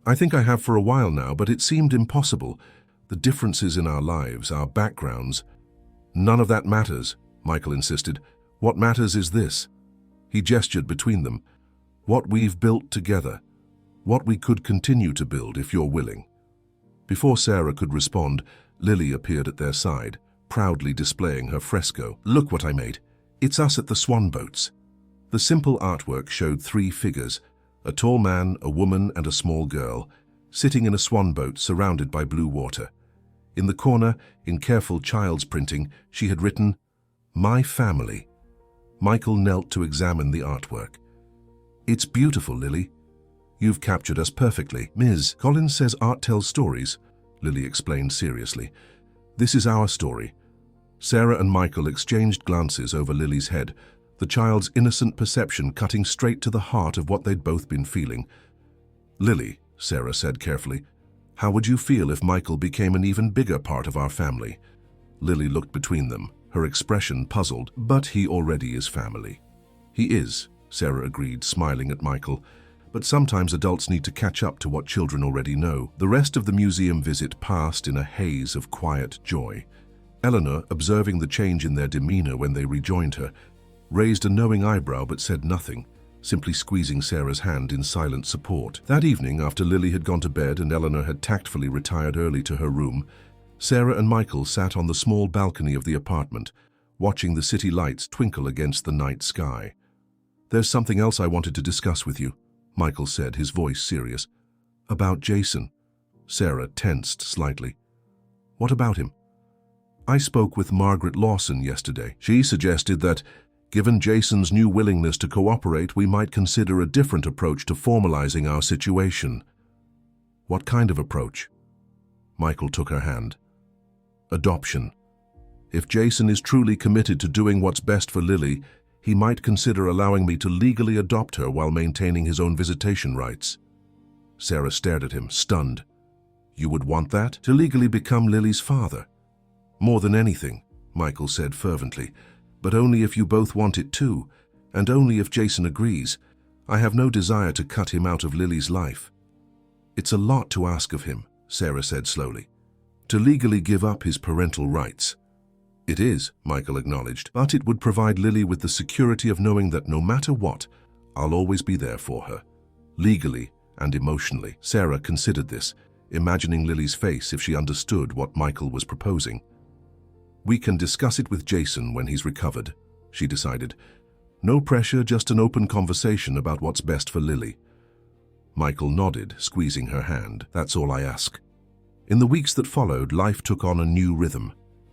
"I think I have for a while now, but it seemed impossible. The differences in our lives, our backgrounds." "None of that matters," Michael insisted. "What matters is this." He gestured between them. "What we've built together. What we could continue to build if you're willing." Before Sarah could respond, Lily appeared at their side, proudly displaying her fresco. "Look what I made. It's us at the swan boats." The simple artwork showed 3 figures, a tall man, a woman, and a small girl, sitting in a swan boat surrounded by blue water. In the corner, in careful child's printing, she had written, "My family." Michael knelt to examine the artwork. "It's beautiful, Lily. You've captured us perfectly." "Ms. Collins says art tells stories," Lily explained seriously. "This is our story." Sarah and Michael exchanged glances over Lily's head, the child's innocent perception cutting straight to the heart of what they'd both been feeling. "Lily," Sarah said carefully, "how would you feel if Michael became an even bigger part of our family?" Lily looked between them, her expression puzzled. "But he already is family." "He is," Sarah agreed, smiling at Michael. "But sometimes adults need to catch up to what children already know." The rest of the museum visit passed in a haze of quiet joy. Eleanor, observing the change in their demeanor when they rejoined her, raised a knowing eyebrow but said nothing, simply squeezing Sarah's hand in silent support. That evening, after Lily had gone to bed and Eleanor had tactfully retired early to her room, Sarah and Michael sat on the small balcony of the apartment, watching the city lights twinkle against the night sky. "There's something else I wanted to discuss with you," Michael said, his voice serious. "About Jason." Sarah tensed slightly. "What about him?" "I spoke with Margaret Lawson yesterday. She suggested that, given Jason's new willingness to cooperate, we might consider a different approach to formalizing our situation." "What kind of approach?" Michael took her hand. "Adoption. If Jason is truly committed to doing what's best for Lily, he might consider allowing me to legally adopt her while maintaining his own visitation rights." Sarah stared at him, stunned. "You would want that? To legally become Lily's father?" "More than anything," Michael said fervently, "but only if you both want it too, and only if Jason agrees. I have no desire to cut him out of Lily's life." "It's a lot to ask of him," Sarah said slowly, "to legally give up his parental rights." "It is," Michael acknowledged, "but it would provide Lily with the security of knowing that no matter what, I'll always be there for her, legally and emotionally." Sarah considered this, imagining Lily's face if she understood what Michael was proposing. "We can discuss it with Jason when he's recovered," she decided. "No pressure, just an open conversation about what's best for Lily." Michael nodded, squeezing her hand. "That's all I ask." In the weeks that followed, life took on a new rhythm.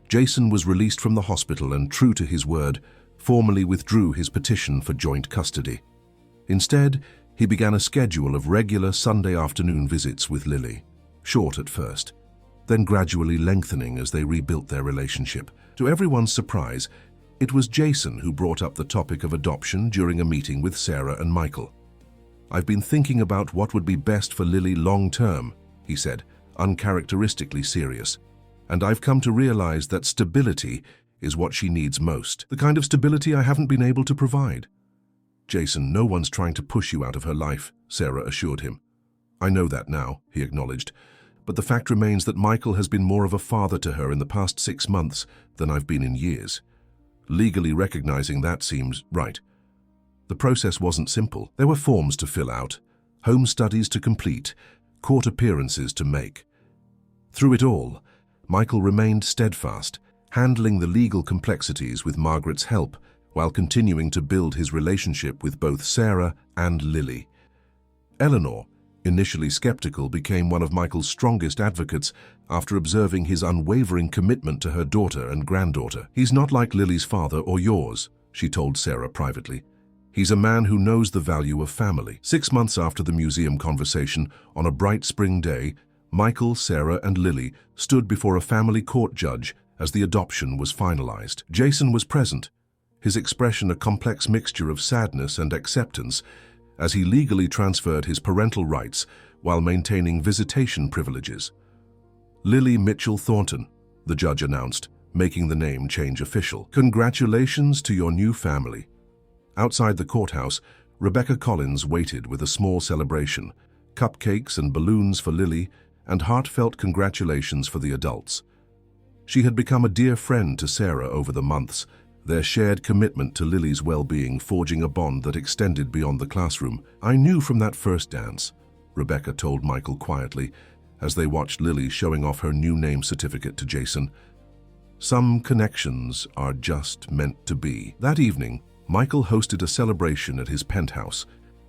Jason was released from the hospital and, true to his word, formally withdrew his petition for joint custody. Instead, he began a schedule of regular Sunday afternoon visits with Lily, short at first, then gradually lengthening as they rebuilt their relationship. To everyone's surprise, it was Jason who brought up the topic of adoption during a meeting with Sarah and Michael. "I've been thinking about what would be best for Lily long-term," he said, uncharacteristically serious. "And I've come to realize that stability is what she needs most. The kind of stability I haven't been able to provide." "Jason, no one's trying to push you out of her life," Sarah assured him. "I know that now," he acknowledged. but the fact remains that Michael has been more of a father to her in the past 6 months than I've been in years. Legally recognizing that seems right. The process wasn't simple. There were forms to fill out, home studies to complete, court appearances to make. Through it all, Michael remained steadfast, handling the legal complexities with Margaret's help, while continuing to build his relationship with both Sarah and Lily. Eleanor, initially skeptical, became one of Michael's strongest advocates after observing his unwavering commitment to her daughter and granddaughter. "He's not like Lily's father or yours," she told Sarah privately. "He's a man who knows the value of family." 6 months after the museum conversation, on a bright spring day, Michael, Sarah, and Lily stood before a family court judge as the adoption was finalized. Jason was present, his expression a complex mixture of sadness and acceptance, as he legally transferred his parental rights while maintaining visitation privileges. "Lily Mitchell Thornton," the judge announced, making the name change official. "Congratulations to your new family." Outside the courthouse, Rebecca Collins waited with a small celebration, cupcakes and balloons for Lily, and heartfelt congratulations for the adults. She had become a dear friend to Sarah over the months, their shared commitment to Lily's well-being forging a bond that extended beyond the classroom. "I knew from that first dance," Rebecca told Michael quietly, as they watched Lily showing off her new name certificate to Jason. "Some connections are just meant to be." That evening, Michael hosted a celebration at his penthouse,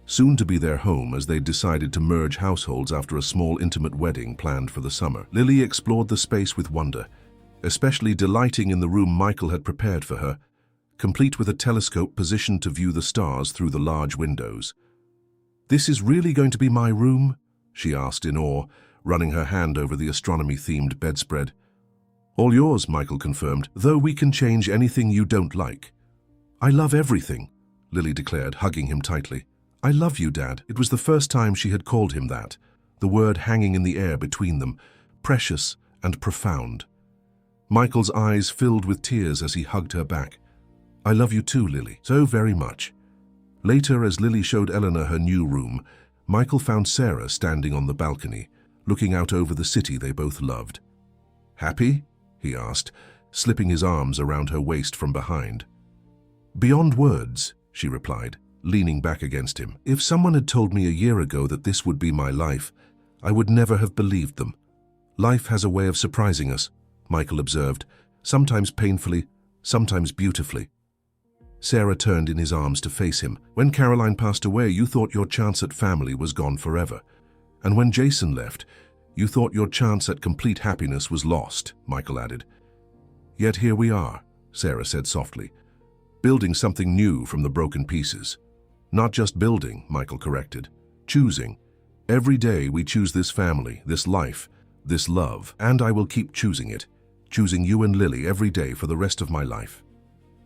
soon to be their home as they decided to merge households after a small intimate wedding planned for the summer. Lily explored the space with wonder, especially delighting in the room Michael had prepared for her, complete with a telescope positioned to view the stars through the large windows. "This is really going to be my room?" she asked in awe, running her hand over the astronomy-themed bedspread. "All yours," Michael confirmed, "though we can change anything you don't like." "I love everything," Lily declared, hugging him tightly. "I love you, Dad." It was the first time she had called him that, the word hanging in the air between them, precious and profound. Michael's eyes filled with tears as he hugged her back. "I love you too, Lily, so very much." Later, as Lily showed Eleanor her new room, Michael found Sarah standing on the balcony, looking out over the city they both loved. "Happy?" he asked, slipping his arms around her waist from behind. "Beyond words," she replied, leaning back against him. "If someone had told me a year ago that this would be my life, I would never have believed them." "Life has a way of surprising us," Michael observed, "sometimes painfully, sometimes beautifully." Sarah turned in his arms to face him. "When Caroline passed away, you thought your chance at family was gone forever. And when Jason left, you thought your chance at complete happiness was lost," Michael added. "Yet here we are," Sarah said softly, "building something new from the broken pieces." "Not just building," Michael corrected, "choosing. Every day we choose this family, this life, this love, and I will keep choosing it, choosing you and Lily every day for the rest of my life."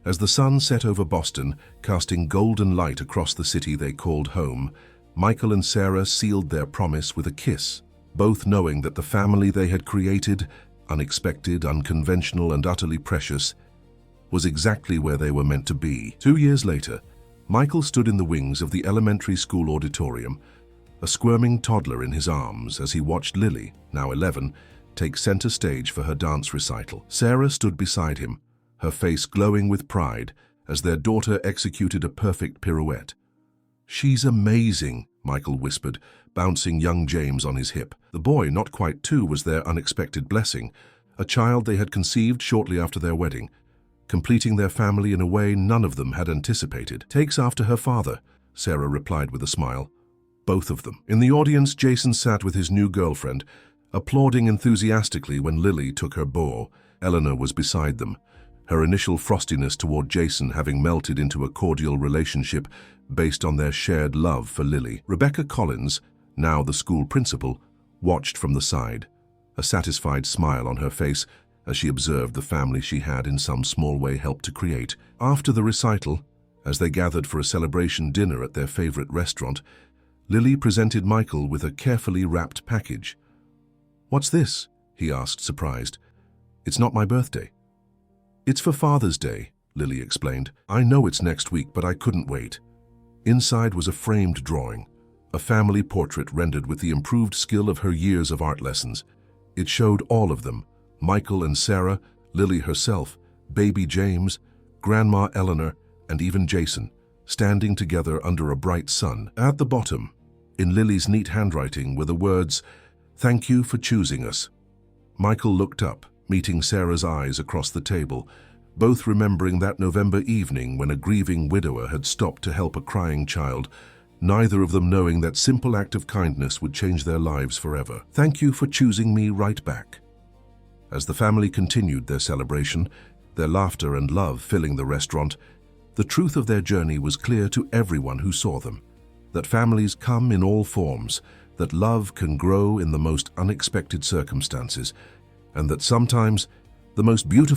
As the sun set over Boston, casting golden light across the city they called home, Michael and Sarah sealed their promise with a kiss, both knowing that the family they had created, unexpected, unconventional, and utterly precious, was exactly where they were meant to be. 2 years later, Michael stood in the wings of the elementary school auditorium, a squirming toddler in his arms as he watched Lily, now 11, take center stage for her dance recital. Sarah stood beside him, her face glowing with pride as their daughter executed a perfect pirouette. "She's amazing," Michael whispered, bouncing young James on his hip. The boy, not quite 2, was their unexpected blessing, a child they had conceived shortly after their wedding, completing their family in a way none of them had anticipated. "Takes after her father," Sarah replied with a smile. "Both of them." In the audience, Jason sat with his new girlfriend, applauding enthusiastically when Lily took her bow. Eleanor was beside them, her initial frostiness toward Jason having melted into a cordial relationship based on their shared love for Lily. Rebecca Collins, now the school principal, watched from the side, a satisfied smile on her face as she observed the family she had in some small way helped to create. After the recital, as they gathered for a celebration dinner at their favorite restaurant, Lily presented Michael with a carefully wrapped package. "What's this?" he asked, surprised. "It's not my birthday." "It's for Father's Day," Lily explained. "I know it's next week, but I couldn't wait." Inside was a framed drawing, a family portrait rendered with the improved skill of her years of art lessons. It showed all of them, Michael and Sarah, Lily herself, baby James, Grandma Eleanor, and even Jason, standing together under a bright sun. At the bottom, in Lily's neat handwriting, were the words, "Thank you for choosing us." Michael looked up, meeting Sarah's eyes across the table, both remembering that November evening when a grieving widower had stopped to help a crying child, neither of them knowing that simple act of kindness would change their lives forever. "Thank you for choosing me right back." As the family continued their celebration, their laughter and love filling the restaurant, the truth of their journey was clear to everyone who saw them, that families come in all forms, that love can grow in the most unexpected circumstances, and that sometimes the most beautiful